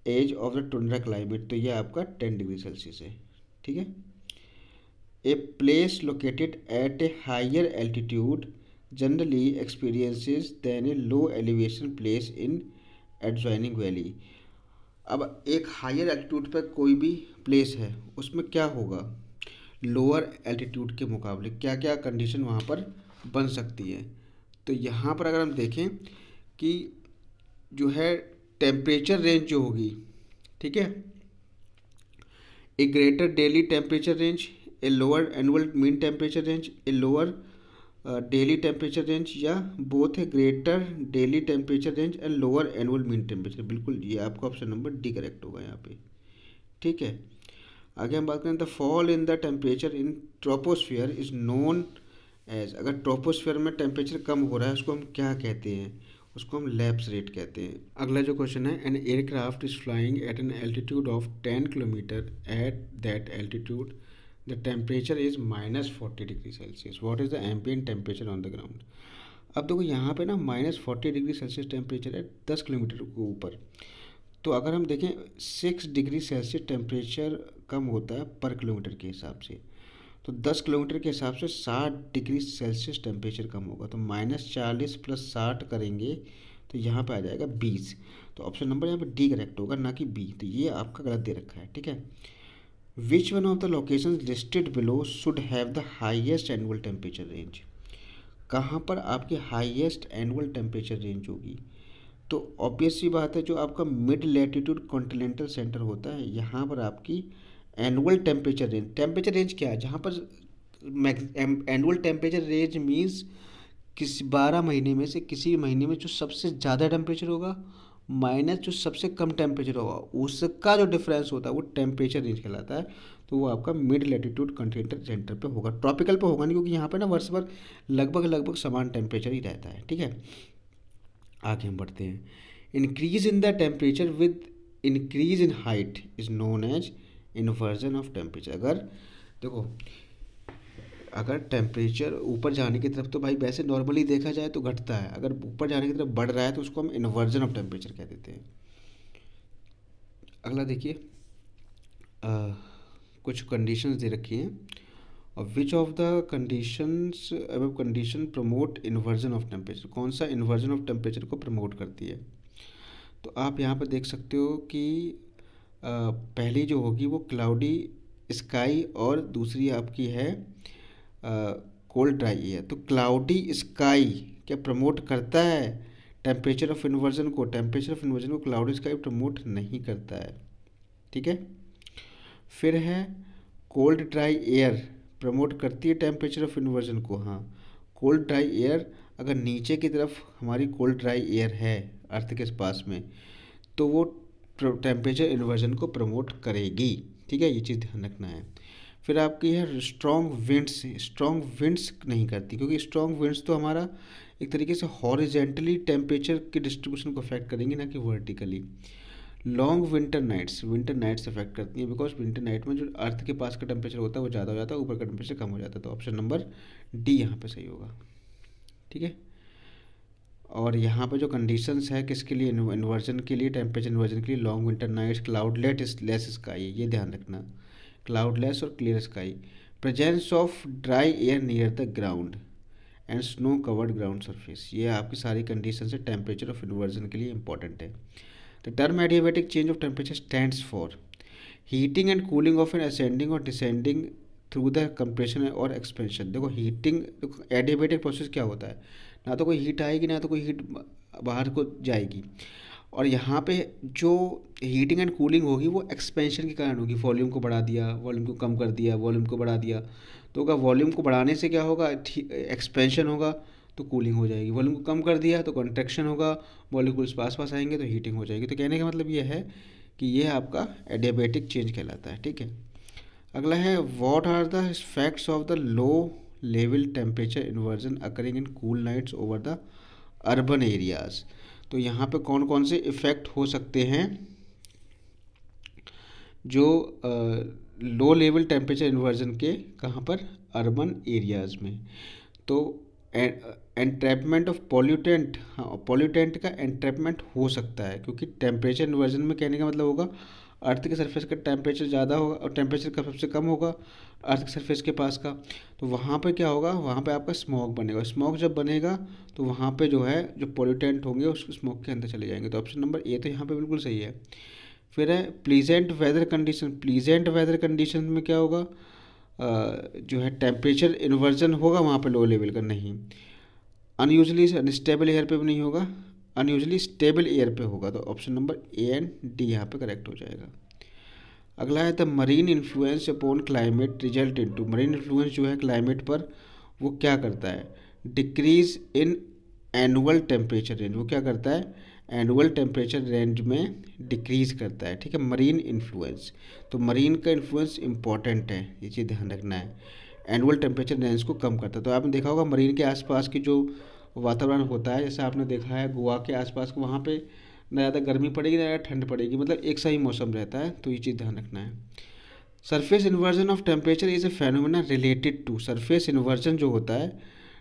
edge of the tundra climate. तो ये आपका 10 डिग्री सेल्सियस है, ठीक है। A place located at a higher altitude generally experiences than a low elevation place in adjoining valley. अब एक हायर एल्टीट्यूड पर कोई भी प्लेस है उसमें क्या होगा, लोअर एल्टीट्यूड के मुकाबले क्या क्या कंडीशन वहाँ पर बन सकती है। तो यहाँ पर अगर हम देखें कि जो है टेम्परेचर रेंज जो होगी, ठीक है, a greater daily temperature range, a lower annual mean temperature range, a lower daily temperature range, या both a greater daily temperature range and lower annual mean temperature. बिल्कुल ये आपका ऑप्शन नंबर डी करेक्ट होगा यहाँ पे, ठीक है। आगे हम बात करें, the fall in the temperature in troposphere is known as, अगर ट्रोपोस्फियर में टेम्परेचर कम हो रहा है उसको हम क्या कहते हैं, उसको हम लैप्स रेट कहते हैं। अगला जो क्वेश्चन है, an aircraft is flying eight an altitude of 10 kilometre, at that altitude the temperature is -40°C, what is the ambient temperature on the ground. अब देखो यहाँ पे ना -40°C टेम्परेचर है 10 किलोमीटर के ऊपर। तो अगर हम देखें 6°C टेम्परेचर कम होता है पर किलोमीटर के हिसाब से, तो 10 किलोमीटर के हिसाब से 60°C टेम्परेचर कम होगा। तो -40 + 60 करेंगे तो यहाँ पे आ जाएगा 20। तो ऑप्शन नंबर यहाँ पे डी करेक्ट होगा, ना कि बी। तो ये आपका गलत दे रखा है, ठीक है। Which one of the location listed below should have the highest annual temperature range, कहाँ पर आपकी हाइएस्ट एनुअल टेम्परेचर रेंज होगी। तो ऑब्वियस सी बात है, जो आपका मिड लैटिट्यूड कॉन्टिनेंटल सेंटर होता है यहाँ पर आपकी एनुअल टेम्परेचर रेंज क्या है, जहाँ पर एनुअल टेम्परेचर रेंज मीन्स किसी 12 महीने में से किसी महीने में जो सबसे ज़्यादा टेम्परेचर होगा माइनस जो सबसे कम टेम्परेचर होगा, उसका जो डिफरेंस होता है वो टेम्परेचर रेंज कहलाता है। तो वो आपका मिड लैटिट्यूड कॉन्टिनेंटल सेंटर पे होगा, ट्रॉपिकल पे होगा नहीं, क्योंकि यहाँ पे ना वर्ष भर लगभग समान टेम्परेचर ही रहता है, ठीक है। आगे हम बढ़ते हैं, increase in the temperature with increase in height is known as inversion of temperature. अगर देखो, अगर टेम्परेचर ऊपर जाने की तरफ तो भाई वैसे नॉर्मली देखा जाए तो घटता है, अगर ऊपर जाने की तरफ बढ़ रहा है तो उसको हम इन्वर्जन ऑफ टेम्परेचर कह देते हैं। अगला देखिए, कुछ कंडीशंस दे रखी हैं, और विच of the conditions above condition promote inversion of temperature, कौन सा इन्वर्जन ऑफ टेम्परेचर को प्रमोट करती है। तो आप यहाँ पर देख सकते हो कि पहली जो होगी वो क्लाउडी स्काई और दूसरी आपकी है कोल्ड ड्राई एयर। तो क्लाउडी स्काई क्या प्रमोट करता है टेम्परेचर ऑफ इन्वर्जन को, टेम्परेचर ऑफ इन्वर्जन को क्लाउडी स्काई प्रमोट नहीं करता है, ठीक है। फिर है कोल्ड ड्राई एयर प्रमोट करती है टेम्परेचर ऑफ इन्वर्जन को। हाँ, कोल्ड ड्राई एयर अगर नीचे की तरफ हमारी कोल्ड ड्राई एयर है अर्थ के पास में, तो वो टेम्परेचर इन्वर्जन को प्रमोट करेगी, ठीक है, ये चीज़ ध्यान रखना है। फिर आपकी है स्ट्रॉन्ग विंड्स नहीं करती, क्योंकि स्ट्रॉन्ग विंड्स तो हमारा एक तरीके से हॉरिजेंटली टेम्परेचर की डिस्ट्रीब्यूशन को अफेक्ट करेंगी, ना कि vertically. Long winter nights affect करती हैं, बिकॉज विंटर नाइट में जो अर्थ के पास का टेम्परेचर होता है वो ज़्यादा हो जाता है, ऊपर का टेम्परेचर कम हो जाता है। तो ऑप्शन नंबर डी यहाँ पे सही होगा, ठीक है। और यहाँ पे जो कंडीशंस है किसके लिए, इन्वर्जन के लिए, टेम्परेचर इन्वर्जन के लिए, long winter nights, cloudless sky, ये ध्यान रखना, क्लाउडलेस और clear sky, presence of dry air near the ground and snow covered ground surface, ये आपकी सारी कंडीशन है टेम्परेचर ऑफ इन्वर्जन के लिए इंपॉर्टेंट है। The term adiabatic change of temperature stands for heating and cooling of N ascending और डिसेंडिंग थ्रू द कंप्रेशन और एक्सपेंशन। देखो हीटिंग, एडियाबैटिक प्रोसेस क्या होता है, ना तो कोई हीट आएगी ना तो कोई हीट बाहर को जाएगी, और यहाँ पे जो हीटिंग एंड कूलिंग होगी वो एक्सपेंशन के कारण होगी। वॉल्यूम को बढ़ा दिया, वॉल्यूम को कम कर दिया, वॉल्यूम को बढ़ा दिया, तो अगर वॉल्यूम को बढ़ाने से क्या होगा, एक्सपेंशन होगा तो कूलिंग हो जाएगी, वॉल्यूम को कम कर दिया तो कॉन्ट्रैक्शन होगा, मॉलिक्यूल्स पास आएंगे तो हीटिंग हो जाएगी। तो कहने का मतलब ये है कि ये आपका एडियाबैटिक चेंज कहलाता है, ठीक है। अगला है, what are the effects of the low level temperature inversion occurring in cool nights over the urban areas. तो यहाँ पे कौन कौन से इफ़ेक्ट हो सकते हैं जो लो लेवल टेम्परेचर इन्वर्जन के, कहाँ पर, अर्बन एरियाज़ में। तो एंट्रैपमेंट ऑफ पॉल्यूटेंट, हाँ पॉल्यूटेंट का एंट्रैपमेंट हो सकता है, क्योंकि टेम्परेचर इन्वर्जन में कहने का मतलब होगा अर्थ के सरफेस का टेम्परेचर ज़्यादा होगा और टेम्परेचर का सबसे कम होगा अर्थ के सरफेस के पास का, तो वहाँ पे क्या होगा, वहाँ पे आपका स्मॉग बनेगा। स्मॉग जब बनेगा तो वहाँ पे जो है जो पॉल्यूटेंट होंगे उस स्मॉग के अंदर चले जाएंगे। तो ऑप्शन नंबर ए तो यहाँ पे बिल्कुल सही है। फिर है pleasant weather condition. Pleasant weather condition में क्या होगा, जो है टेम्परेचर इन्वर्जन होगा वहाँ पे लो लेवल का, नहीं। अनयूजली अनस्टेबल एयर पे भी नहीं होगा, अनयूजली स्टेबल एयर पे होगा। तो option number A and D यहाँ पे करेक्ट हो जाएगा। अगला है the marine influence upon climate result into. Marine influence जो है क्लाइमेट पर वो क्या करता है, decrease in annual temperature range. वो क्या करता है, एनुअल टेम्परेचर रेंज में डिक्रीज करता है, ठीक है, मरीन इन्फ्लुएंस। तो मरीन का इन्फ्लुएंस इंपॉर्टेंट है, ये चीज़ ध्यान रखना है। एनुअल टेम्परेचर रेंज को कम करता है। तो आपने देखा होगा मरीन के आसपास की जो वातावरण होता है, जैसे आपने देखा है गोवा के आसपास को, वहाँ पे ना ज़्यादा गर्मी पड़ेगी ना ज़्यादा ठंड पड़ेगी, मतलब एक सा ही मौसम रहता है। तो ये चीज़ ध्यान रखना है। Surface inversion of temperature is a phenomena related to. Surface inversion जो होता है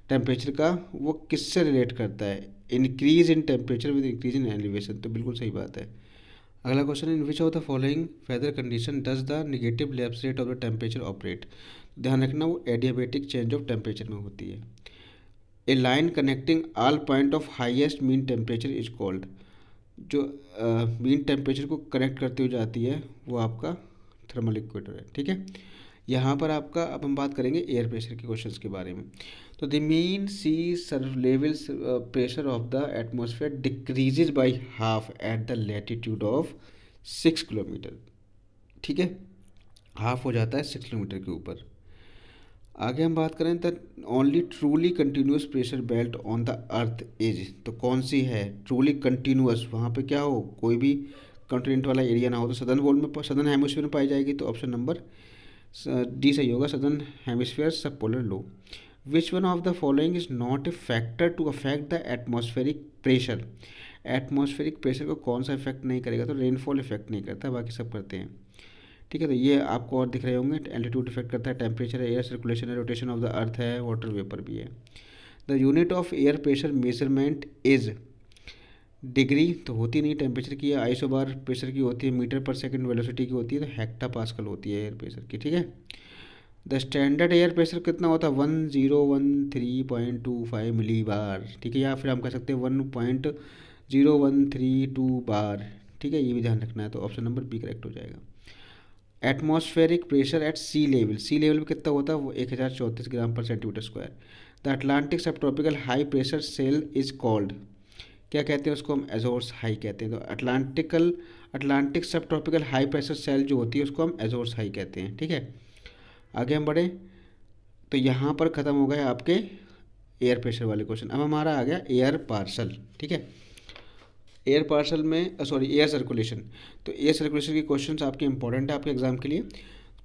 टेम्परेचर का, वो किससे रिलेट करता है, increase in temperature with increase in elevation. तो बिल्कुल सही बात है। अगला question, in which of the following weather condition does the negative lapse rate of the temperature operate. ध्यान रखना वो एडियाबेटिक चेंज ऑफ टेम्परेचर में होती है। A line connecting all point of highest mean temperature is called. जो मीन टेम्परेचर को कनेक्ट करती हुई जाती है वो आपका थर्मल इक्वेटर है, ठीक है। यहाँ पर आपका अब हम बात करेंगे एयर प्रेशर के क्वेश्चंस के बारे में। तो the mean sea levels pressure of the atmosphere decreases by half at the latitude of 6 kilometre, ठीक है, हाफ हो जाता है 6 किलोमीटर के ऊपर। आगे हम बात करें the only truly continuous pressure belt on the earth is. तो कौन सी है ट्रूली कंटिन्यूस, वहाँ पे क्या हो, कोई भी कॉन्टिनेंट वाला एरिया ना हो। तो सदर्न वर्ल्ड में, सदर्न हेमिस्फीयर में पाई जाएगी। तो ऑप्शन नंबर डी सही होगा, southern hemisphere sub polar low. Which one of the following is not a factor to affect the atmospheric pressure. Atmospheric pressure को कौन सा इफेक्ट नहीं करेगा, तो रेनफॉल इफेक्ट नहीं करता, बाकी सब करते हैं, ठीक है। तो ये आपको और दिख रहे होंगे, एल्टीट्यूड इफेक्ट करता है, टेम्परेचर है, एयर सर्कुलेशन है, रोटेशन ऑफ द अर्थ है, वाटर वेपर भी है। The unit of air pressure measurement is degree तो होती नहीं टेम्परेचर की, आइसोबार प्रेशर की होती है, मीटर पर सेकंड वेलोसिटी की होती है, तो हेक्टा पास्कल होती है एयर प्रेशर की, ठीक है। द स्टैंडर्ड एयर प्रेशर कितना होता है, 1013.25 मिली बार, ठीक है, या फिर हम कह सकते हैं 1.0132 बार, ठीक है, ये भी ध्यान रखना है। तो ऑप्शन नंबर बी करेक्ट हो जाएगा। Atmospheric pressure at sea level, sea level पे कितना होता है, वो 1034 gram per centimetre square. The Atlantic sub tropical high pressure cell is called, क्या कहते हैं उसको, हम एजोर्स हाई कहते हैं। तो Atlantic sub tropical high pressure cell जो होती है उसको हम एजोर्स हाई कहते हैं, ठीक है। आगे हम बढ़े, तो यहाँ पर ख़त्म हो गए आपके एयर प्रेशर वाले क्वेश्चन। अब हमारा आ गया एयर पार्सल, ठीक है। एयर पार्सल में सॉरी एयर सर्कुलेशन। तो एयर सर्कुलेशन के क्वेश्चंस आपके इंपॉर्टेंट है आपके एग्जाम के लिए।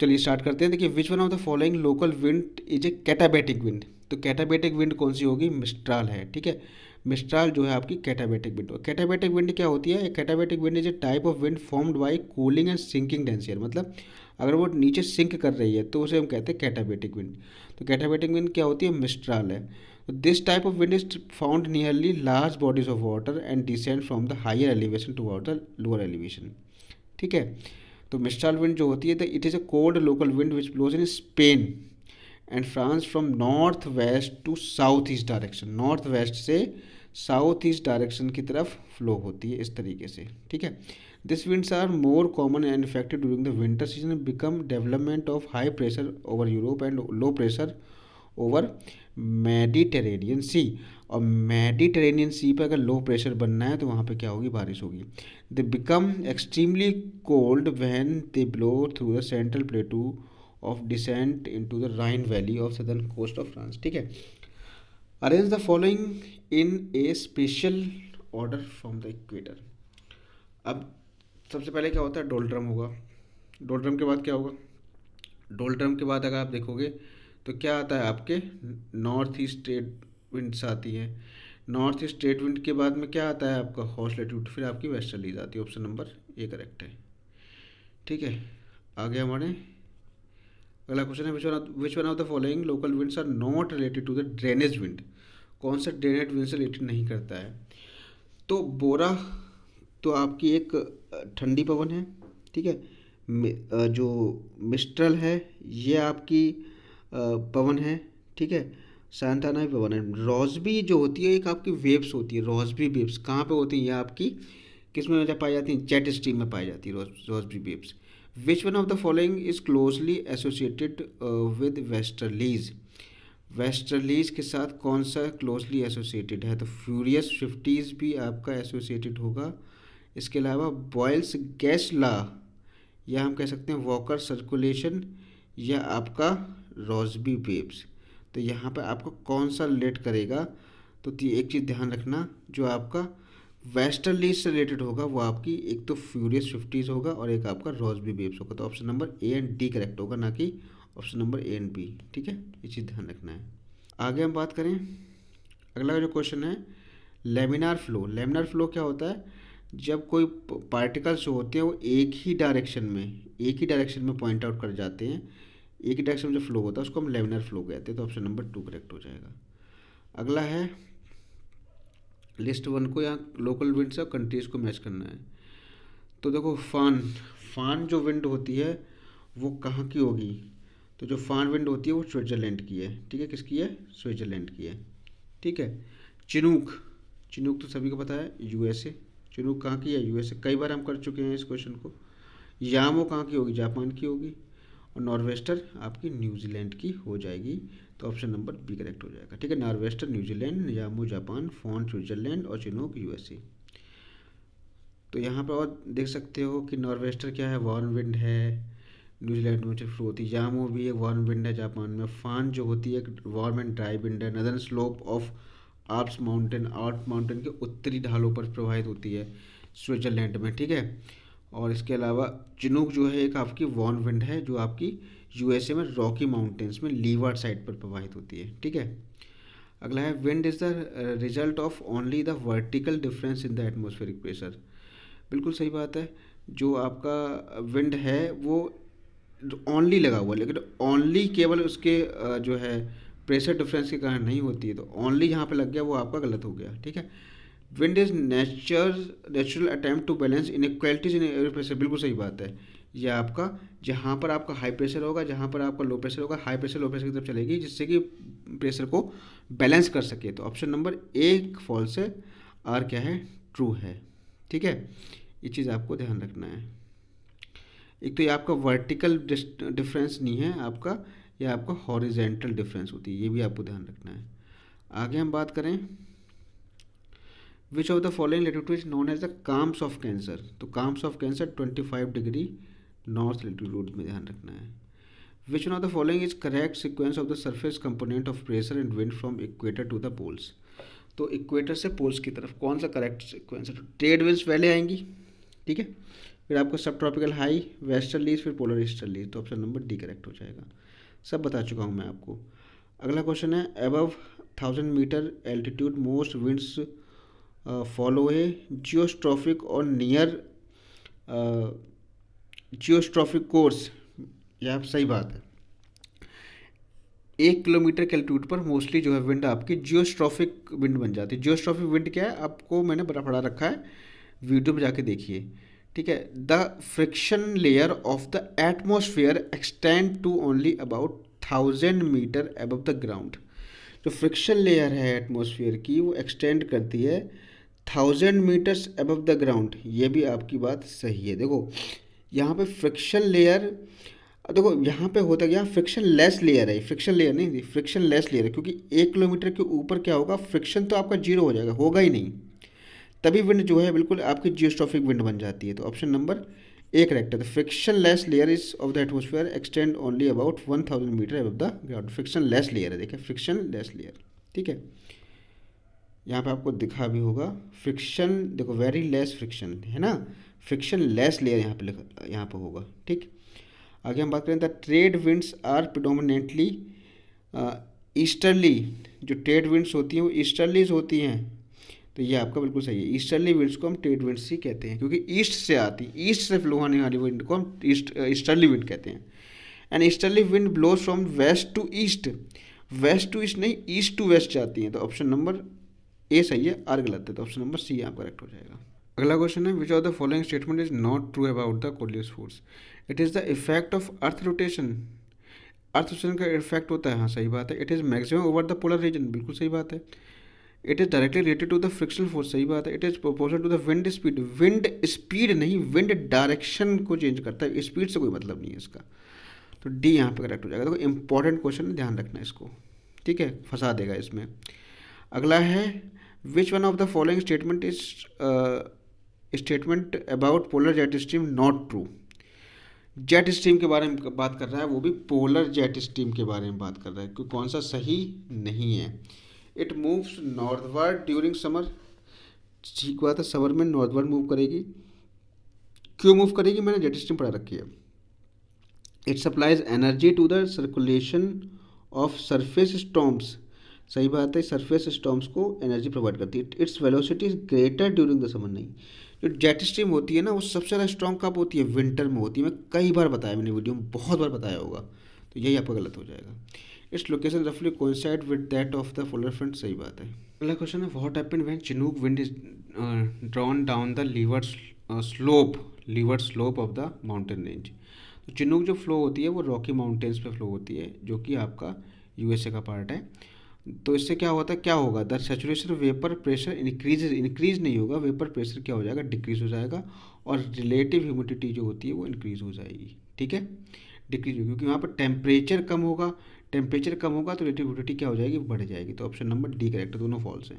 चलिए स्टार्ट करते हैं। देखिए which one of the following local wind is a katabatic wind. तो कैटाबेटिक विंड कौन सी होगी, मिस्ट्राल है, ठीक है। मिस्ट्राल जो है आपकी कैटाबेटिक विंड। कैटाबेटिक विंड क्या होती है, katabatic wind is a type of wind formed by cooling and sinking dense air. मतलब अगर वो नीचे सिंक कर रही है तो उसे हम कहते हैं कैटाबेटिक विंड। तो कैटाबेटिक विंड क्या होती है, मिस्ट्राल है। This type of wind is found nearly large bodies of water and descend from the higher elevation toward the lower elevation, ठीक है। तो मिस्ट्राल विंड जो होती है, तो it is a cold local wind which blows in Spain and France from north west to south east direction. North west से साउथ ईस्ट डायरेक्शन की तरफ फ्लो होती है इस तरीके से, ठीक है। This winds are more common and effective during the winter season become development of high pressure over Europe and low pressure over Mediterranean Sea. और मेडिटेरेनियन सी पर अगर लो प्रेशर बनना है तो वहाँ पे क्या होगी, बारिश होगी। They become extremely cold when they blow through the central plateau of descent into the Rhine valley of southern coast of France, ठीक है। Arrange the following in a special order from the equator. अब सबसे पहले क्या होता है, डोल्ड्रम होगा। डोल्ड्रम के बाद क्या होगा, डोल्ड्रम के बाद अगर आप देखोगे तो क्या आता है आपके नॉर्थ ईस्ट ट्रेड विंड्स आती हैं। नॉर्थ ईस्ट ट्रेड विंड के बाद में क्या आता है आपका हॉर्स लैटिट्यूड, फिर आपकी वेस्टर्लीज आती है। ऑप्शन नंबर ए करेक्ट है, ठीक है। आगे हमारे अगला क्वेश्चन है which one of the following local winds are not related to the drainage wind. कौन सा ड्रेनेज विंड से रिलेटेड नहीं करता है, तो बोरा तो आपकी एक ठंडी पवन है, ठीक है। जो मिस्ट्रल है ये आपकी पवन है, ठीक है। सांताना भी पवन है। रॉसबी जो होती है एक आपकी वेव्स होती है, रॉसबी वेव्स कहाँ पे होती है, ये आपकी किस में पाई जाती हैं? जेट स्ट्रीम में पाई जाती है Rossby waves. Which one of the following is closely associated with westerlies? Westerlies के साथ कौन सा क्लोजली एसोसिएटेड है? तो फ्यूरियस 50s भी आपका एसोसिएटेड होगा। इसके अलावा बॉयल्स गैस लॉ, या हम कह सकते हैं वॉकर सर्कुलेशन, या आपका रॉसबी वेव्स। तो यहाँ पर आपको कौन सा रिलेट करेगा? तो एक चीज़ ध्यान रखना, जो आपका वेस्टर्लीज से रिलेटेड होगा वो आपकी एक तो फ्यूरियस 50s होगा और एक आपका रॉसबी वेव्स होगा। तो option number A and D correct होगा, ना कि option number A and B. ठीक है, ये चीज़ ध्यान रखना है। आगे हम बात करें, अगला जो क्वेश्चन है लेमिनार फ्लो। लेमिनार फ्लो क्या होता है? जब कोई पार्टिकल्स जो होते हैं वो एक ही डायरेक्शन में पॉइंट आउट कर जाते हैं, एक ही डायरेक्शन में जो फ्लो होता है उसको हम लेमिनार फ्लो कहते हैं। तो ऑप्शन नंबर 2 करेक्ट हो जाएगा। अगला है लिस्ट 1 को, यहाँ लोकल विंड्स और कंट्रीज़ को मैच करना है। तो देखो फान जो विंड होती है वो कहाँ की होगी? तो जो फान विंड होती है वो स्विट्ज़रलैंड की है। ठीक है, किसकी है? स्विट्ज़रलैंड की है। ठीक है। चिनूक तो सभी को पता है, यूएसए। चिनूक कहाँ की है? यूएसए। कई बार हम कर चुके हैं इस क्वेश्चन को। यामो कहाँ की होगी? जापान की होगी। और नॉर्वेस्टर आपकी न्यूजीलैंड की हो जाएगी। तो ऑप्शन नंबर बी करेक्ट हो जाएगा। ठीक है, nor'wester New Zealand, Yamo Japan, foehn Switzerland और चिनूक यूएसए। तो यहाँ पर और देख सकते हो कि नॉर्वेस्टर क्या है? वार्म विंड है, न्यूजीलैंड में फ्लो होती है। यामो भी एक वार्म विंड है जापान में। फान जो होती है एक वार्म एंड ड्राई विंड है, northern slope of Alps mountain के उत्तरी ढालों पर प्रवाहित होती है स्विट्जरलैंड में। ठीक है, और इसके अलावा चिनूक जो है एक आपकी वार्म विंड है जो आपकी यूएसए में रॉकी माउंटेन्स में लीवार्ड साइड पर प्रवाहित होती है। ठीक है। अगला है wind is the result of only the vertical difference in the atmospheric pressure. बिल्कुल सही बात है। जो आपका विंड है वो ओनली लगा हुआ है, लेकिन ओनली केवल उसके जो है प्रेशर डिफरेंस के कारण नहीं होती है। तो ओनली जहाँ पे लग गया वो आपका गलत हो गया। ठीक है। Wind is natural attempt to balance inequalities in air pressure. बिल्कुल सही बात है। ये आपका जहाँ पर आपका हाई प्रेशर होगा, जहाँ पर आपका लो प्रेशर होगा, हाई प्रेशर लो प्रेशर की तरफ चलेगी, जिससे कि प्रेशर को बैलेंस कर सके। तो ऑप्शन नंबर ए फॉल्स है, आर क्या है? ट्रू है। ठीक है, ये चीज़ आपको ध्यान रखना है। एक तो ये आपका वर्टिकल डिफरेंस नहीं है आपका, ये आपका हॉरिजेंटल डिफरेंस होती है, ये भी आपको ध्यान रखना है। आगे हम बात करें, which of the following latitude is known as the calms of Cancer. तो calms of Cancer 25 degree north latitude में ध्यान रखना है। Which one of the following is correct sequence of the surface component of pressure and wind from equator to the poles. तो इक्वेटर से पोल्स की तरफ कौन सा करेक्ट सिक्वेंस है? तो ट्रेड विंड्स पहले आएंगी। ठीक है, फिर आपको सब ट्रॉपिकल हाई, वेस्टर्लीज, फिर पोलर ईस्टर्लीज। तो ऑप्शन नंबर डी करेक्ट हो जाएगा। सब बता चुका हूँ मैं आपको। अगला क्वेश्चन है, above 1000 metre altitude most winds follow a geostrophic और नियर जियोस्ट्रॉफिक कोर्स। यह आप सही बात है। 1 किलोमीटर के एल्टीट्यूड पर मोस्टली जो है विंड आपकी जियोस्ट्रॉफिक विंड बन जाती है। जियोस्ट्रॉफिक विंड क्या है? आपको मैंने बड़ा पढ़ा रखा है, वीडियो में जाके देखिए। ठीक है, the friction layer of the atmosphere extend to only about 1000 metre above the ground. जो फ्रिक्शन लेयर है एटमॉस्फेयर की वो एक्सटेंड करती है 1000 मीटर्स अबव द ग्राउंड। ये भी आपकी बात सही है। देखो यहाँ पे फ्रिक्शन लेयर, देखो यहाँ पे होता क्या, फ्रिक्शन लेस लेयर है, फ्रिक्शन लेयर नहीं, फ्रिक्शन लेस लेयर है, क्योंकि 1 किलोमीटर के ऊपर क्या होगा, फ्रिक्शन तो आपका जीरो हो जाएगा, होगा ही नहीं, तभी विंड जो है बिल्कुल आपकी जियोस्ट्रॉफिक विंड बन जाती है। तो ऑप्शन नंबर ए करेक्ट है। The frictionless layer is of the atmosphere extend only about 1000 metre above the ground. Frictionless layer है, देखिए फ्रिक्शन लेस लेयर। ठीक है, यहाँ पे आपको दिखा भी होगा फ्रिक्शन, देखो वेरी लेस फ्रिक्शन है ना, फ्रिक्शन लेस लेयर यहाँ पे लिखा, यहाँ पे होगा। ठीक, आगे हम बात करें, the trade winds are predominantly easterly. जो ट्रेड विंड्स होती हैं वो ईस्टर्लीज होती हैं। तो ये आपका बिल्कुल सही है। ईस्टर्ली विंड्स को हम ट्रेड विंड्स ही कहते हैं, क्योंकि ईस्ट से आती, ईस्ट से फ्लो होने वाली विंड को हम ईस्टर्ली विंड कहते हैं। And easterly wind blows from west to east, west to east नहीं, ईस्ट टू वेस्ट जाती हैं। तो ऑप्शन नंबर ए सही है, आर गलत है। तो ऑप्शन नंबर सी यहाँ करेक्ट हो जाएगा। अगला क्वेश्चन है, which of the following statement is not true about the Coriolis force. It is the effect of earth rotation. Earth rotation का इफेक्ट होता है, हाँ सही बात है। It is maximum over the polar region, बिल्कुल सही बात है। It is directly related to the frictional force, सही बात है। It is proportional to the wind speed, wind speed नहीं, विंड डायरेक्शन को चेंज करता है, स्पीड से कोई मतलब नहीं है इसका। तो डी यहाँ पे करेक्ट हो जाएगा। देखो इंपॉर्टेंट क्वेश्चन है, ध्यान रखना इसको, ठीक है, फंसा देगा इसमें। अगला है which one of the following statement is statement about polar jet stream not true. Jet stream के बारे में बात कर रहा है, वो भी पोलर जेट स्ट्रीम के बारे में बात कर रहा है कि कौन सा सही नहीं है। It moves northward during summer, ठीक बात है, समर में नॉर्थवर्ड मूव करेगी। क्यों मूव करेगी, मैंने जेट स्ट्रीम पढ़ा रखी है। It supplies energy to the circulation of surface storms, सही बात है, सरफेस स्टॉर्म्स को एनर्जी प्रोवाइड करती है। Its velocity is greater during the summer, नहीं, जो जेट स्ट्रीम होती है ना वो सबसे ज़्यादा स्ट्रॉन्ग कब होती है, विंटर में होती है। मैं कई बार बताया, मैंने वीडियो में बहुत बार बताया होगा, तो यही आपका गलत हो जाएगा। इट्स लोकेशन रफली coincide with that of the polar front, सही बात है। अगला क्वेश्चन है what happened when chinook wind is drawn down the leeward slope of the mountain range. तो चिनूक जो फ्लो होती है वो रॉकी माउंटेन्स पे फ्लो होती है, जो कि आपका यूएसए का पार्ट है। तो इससे क्या होता है, क्या होगा, the saturation vapour pressure increase नहीं होगा, वेपर प्रेशर क्या हो जाएगा, डिक्रीज हो जाएगा, और रिलेटिव ह्यूमिडिटी जो होती है वो इंक्रीज हो जाएगी, ठीक है, डिक्रीज होगी, क्योंकि वहाँ पर टेम्परेचर कम होगा, टेम्परेचर कम होगा तो रिलेटिव ह्यूमिडिटी क्या हो जाएगी, बढ़ जाएगी। तो ऑप्शन नंबर डी करेक्ट है, दोनों फॉल्स हैं।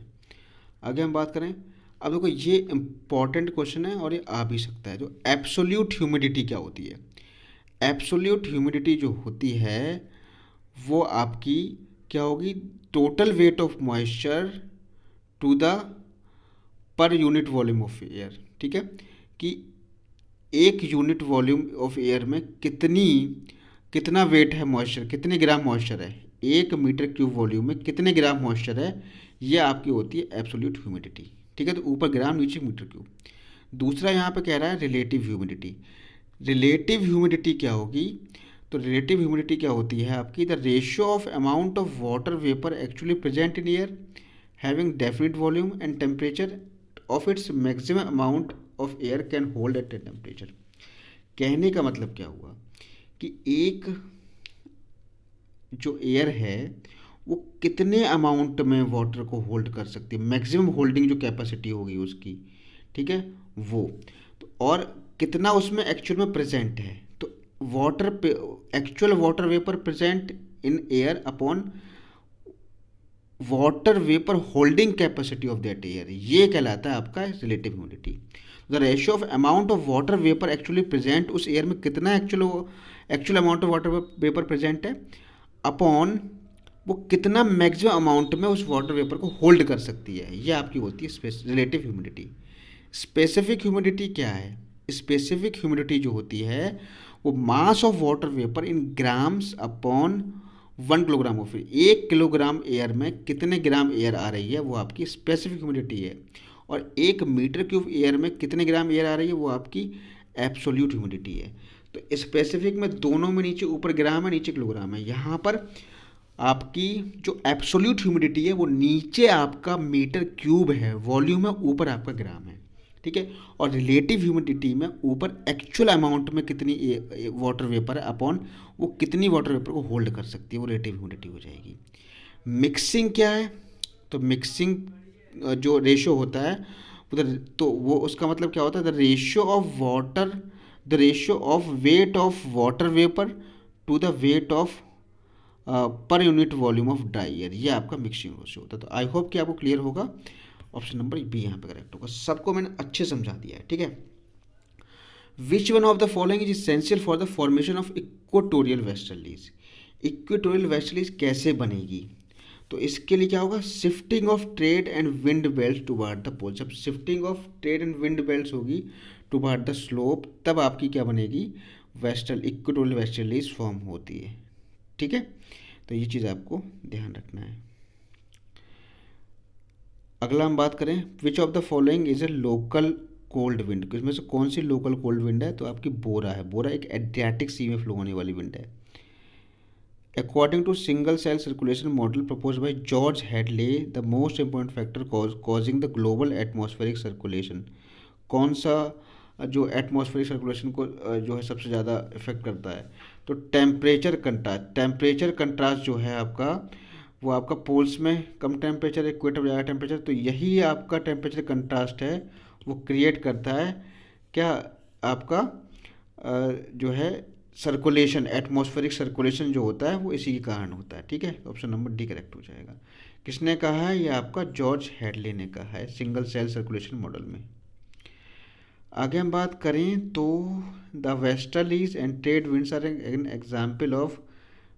आगे हम बात करें, अब देखो ये इंपॉर्टेंट क्वेश्चन है और ये आ भी सकता है, जो एब्सोल्यूट ह्यूमिडिटी क्या होती है। एब्सोल्यूट ह्यूमिडिटी जो होती है वो आपकी क्या होगी, total weight of moisture to the per unit volume of air, ठीक है, कि एक यूनिट वॉल्यूम ऑफ एयर में कितना वेट है मॉइस्चर, कितने ग्राम मॉइस्चर है, 1 मीटर क्यूब वॉल्यूम में कितने ग्राम मॉइस्चर है, ये आपकी होती है एब्सोल्यूट ह्यूमिडिटी, ठीक है। तो ऊपर ग्राम, नीचे मीटर क्यूब। दूसरा यहाँ पे कह रहा है रिलेटिव ह्यूमिडिटी। रिलेटिव ह्यूमिडिटी क्या होगी, तो रिलेटिव ह्यूमिडिटी क्या होती है आपकी, the ratio of amount of water vapour actually present in air having definite volume and temperature of its maximum amount of air can hold at temperature. कहने का मतलब क्या हुआ कि एक जो एयर है वो कितने अमाउंट में वाटर को होल्ड कर सकती है, मैक्सिमम होल्डिंग जो कैपेसिटी होगी उसकी, ठीक है, वो तो, और कितना उसमें एक्चुअल में प्रेजेंट है। तो actual water vapour present in air upon water vapour holding capacity of that air, ये कहलाता है आपका relative humidity. The ratio of amount of water vapour actually present, उस एयर में कितना actual amount of water vapour present है, अपॉन वो कितना मैक्सिमम अमाउंट में उस वाटर वेपर को होल्ड कर सकती है, ये आपकी होती है रिलेटिव ह्यूमिडिटी। स्पेसिफिक ह्यूमिडिटी क्या है, स्पेसिफिक ह्यूमिडिटी जो होती है वो mass of water vapour in grams upon 1 kilogram of air, 1 kilogram air में कितने ग्राम एयर आ रही है वो आपकी स्पेसिफिक ह्यूमिडिटी है, और 1 मीटर क्यूब एयर में कितने ग्राम एयर आ रही है वो आपकी एब्सोल्यूट ह्यूमिडिटी है। तो स्पेसिफिक में दोनों में नीचे ऊपर ग्राम है, नीचे किलोग्राम है। यहाँ पर आपकी जो एब्सोल्यूट ह्यूमिडिटी है वो नीचे आपका मीटर क्यूब है, वॉल्यूम है, ऊपर आपका ग्राम है, ठीक है। और रिलेटिव ह्यूमिडिटी में ऊपर एक्चुअल अमाउंट में कितनी वाटर वेपर है अपॉन वो कितनी वाटर वेपर को होल्ड कर सकती है, वो रिलेटिव ह्यूमिडिटी हो जाएगी। मिक्सिंग क्या है, तो मिक्सिंग जो रेशियो होता है उधर, तो वो उसका मतलब क्या होता है, the ratio of weight of water vapour to the weight of per unit volume of dry air, ये आपका मिक्सिंग रेशियो होता है। तो आई होप कि आपको क्लियर होगा, ऑप्शन नंबर बी यहाँ पे करेक्ट होगा। सबको मैंने अच्छे समझा दिया है, ठीक है। Which one of the following is essential for the formation of equatorial westerlies. Equatorial westerlies कैसे बनेगी, तो इसके लिए क्या होगा, shifting of trade and wind belt toward the pole. जब shifting of trade and wind belt होगी टुवर्ड द स्लोप, तब आपकी क्या बनेगी, इक्वेटोरियल वेस्टर्लीज फॉर्म होती है, ठीक है। तो ये चीज़ आपको ध्यान रखना है। अगला हम बात करें, which of the following is a local cold wind. इसमें से कौन सी लोकल कोल्ड विंड है, तो आपकी बोरा है। बोरा एक एड्रियाटिक सी में फ्लो होने वाली विंड है। According to single cell circulation model propose by George Hadley, the most important factor causing the global atmospheric circulation. कौन सा जो एटमॉस्फेरिक सर्कुलेशन को जो है सबसे ज़्यादा इफेक्ट करता है, तो टेम्परेचर कंट्रास्ट जो है आपका, वो आपका पोल्स में कम टेम्परेचर, इक्वेटर में ज़्यादा टेम्परेचर, तो यही आपका टेम्परेचर कंट्रास्ट है वो क्रिएट करता है क्या, आपका जो है सर्कुलेशन, एटमॉस्फेरिक सर्कुलेशन जो होता है वो इसी के कारण होता है। ठीक है, ऑप्शन नंबर डी करेक्ट हो जाएगा। किसने कहा है? ये आपका जॉर्ज हैडले ने कहा है, सिंगल सेल सर्कुलेशन मॉडल में। आगे हम बात करें तो the westerlies and trade winds are an example of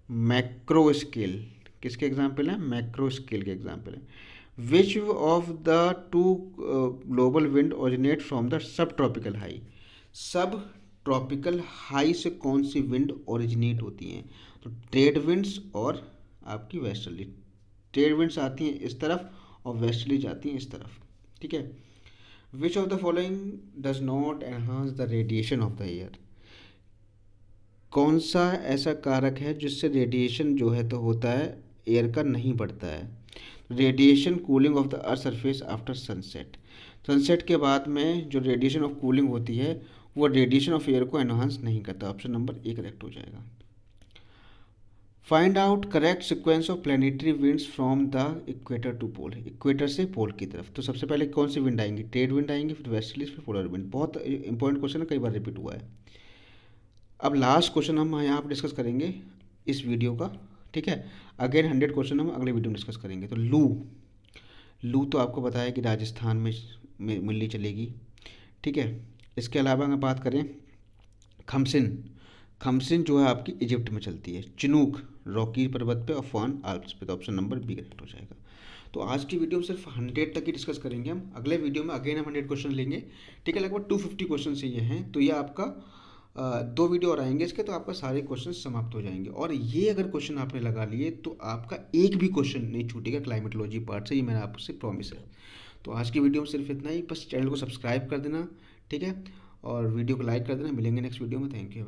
macro scale. किसके एग्जाम्पल है? मैक्रो स्केल के एग्जाम्पल है। Which of the two global wind originate from the सब ट्रॉपिकल हाई। सब ट्रॉपिकल हाई से कौन सी विंड ओरिजिनेट होती हैं? तो ट्रेड विंड्स और आपकी वेस्टर्ली। ट्रेड विंड्स आती हैं इस तरफ और वेस्टर्ली जाती हैं इस तरफ। ठीक है। Which of the following does not enhance the radiation of the air. कौन सा ऐसा कारक है जिससे रेडिएशन जो है तो होता है एयर का नहीं बढ़ता है? Radiation cooling of the earth surface after sunset. Sunset के बाद में जो रेडिएशन ऑफ कूलिंग होती है वो रेडिएशन ऑफ एयर को एनहांस नहीं करता। ऑप्शन नंबर ए करेक्ट हो जाएगा। Find out correct sequence of planetary winds from the equator to pole. Equator से पोल की तरफ तो सबसे पहले कौन सी विंड आएंगी? ट्रेड विंड आएंगी, फिर वेस्टर्लीज, फिर पोलर विंड। बहुत इंपॉर्टेंट क्वेश्चन है, कई बार रिपीट हुआ है। अब लास्ट क्वेश्चन हम यहाँ पर डिस्कस करेंगे इस वीडियो का। ठीक है, अगेन 100 क्वेश्चन हम अगले वीडियो में डिस्कस करेंगे। तो लू तो आपको पता है कि राजस्थान में मिलनी चलेगी। ठीक है, इसके अलावा अगर बात करें खमसिन जो है आपकी इजिप्ट में चलती है। चिनूक रॉकी पर्वत पे और फान आल्प्स पे। तो ऑप्शन नंबर बी करेक्ट हो जाएगा। तो आज की वीडियो में सिर्फ 100 तक ही डिस्कस करेंगे हम। अगले वीडियो में अगेन हम 100 क्वेश्चन लेंगे। ठीक है, लगभग 250 क्वेश्चन से ये हैं। तो ये आपका 2 वीडियो और आएंगे इसके, तो आपका सारे क्वेश्चन समाप्त हो जाएंगे। और ये अगर क्वेश्चन आपने लगा लिए तो आपका एक भी क्वेश्चन नहीं छूटेगा क्लाइमेटोलॉजी पार्ट से, ये मेरा आपसे प्रॉमिस है। तो आज की वीडियो में सिर्फ इतना ही, बस चैनल को सब्सक्राइब कर देना। ठीक है, और वीडियो को लाइक कर देना। मिलेंगे नेक्स्ट वीडियो में। Thank you.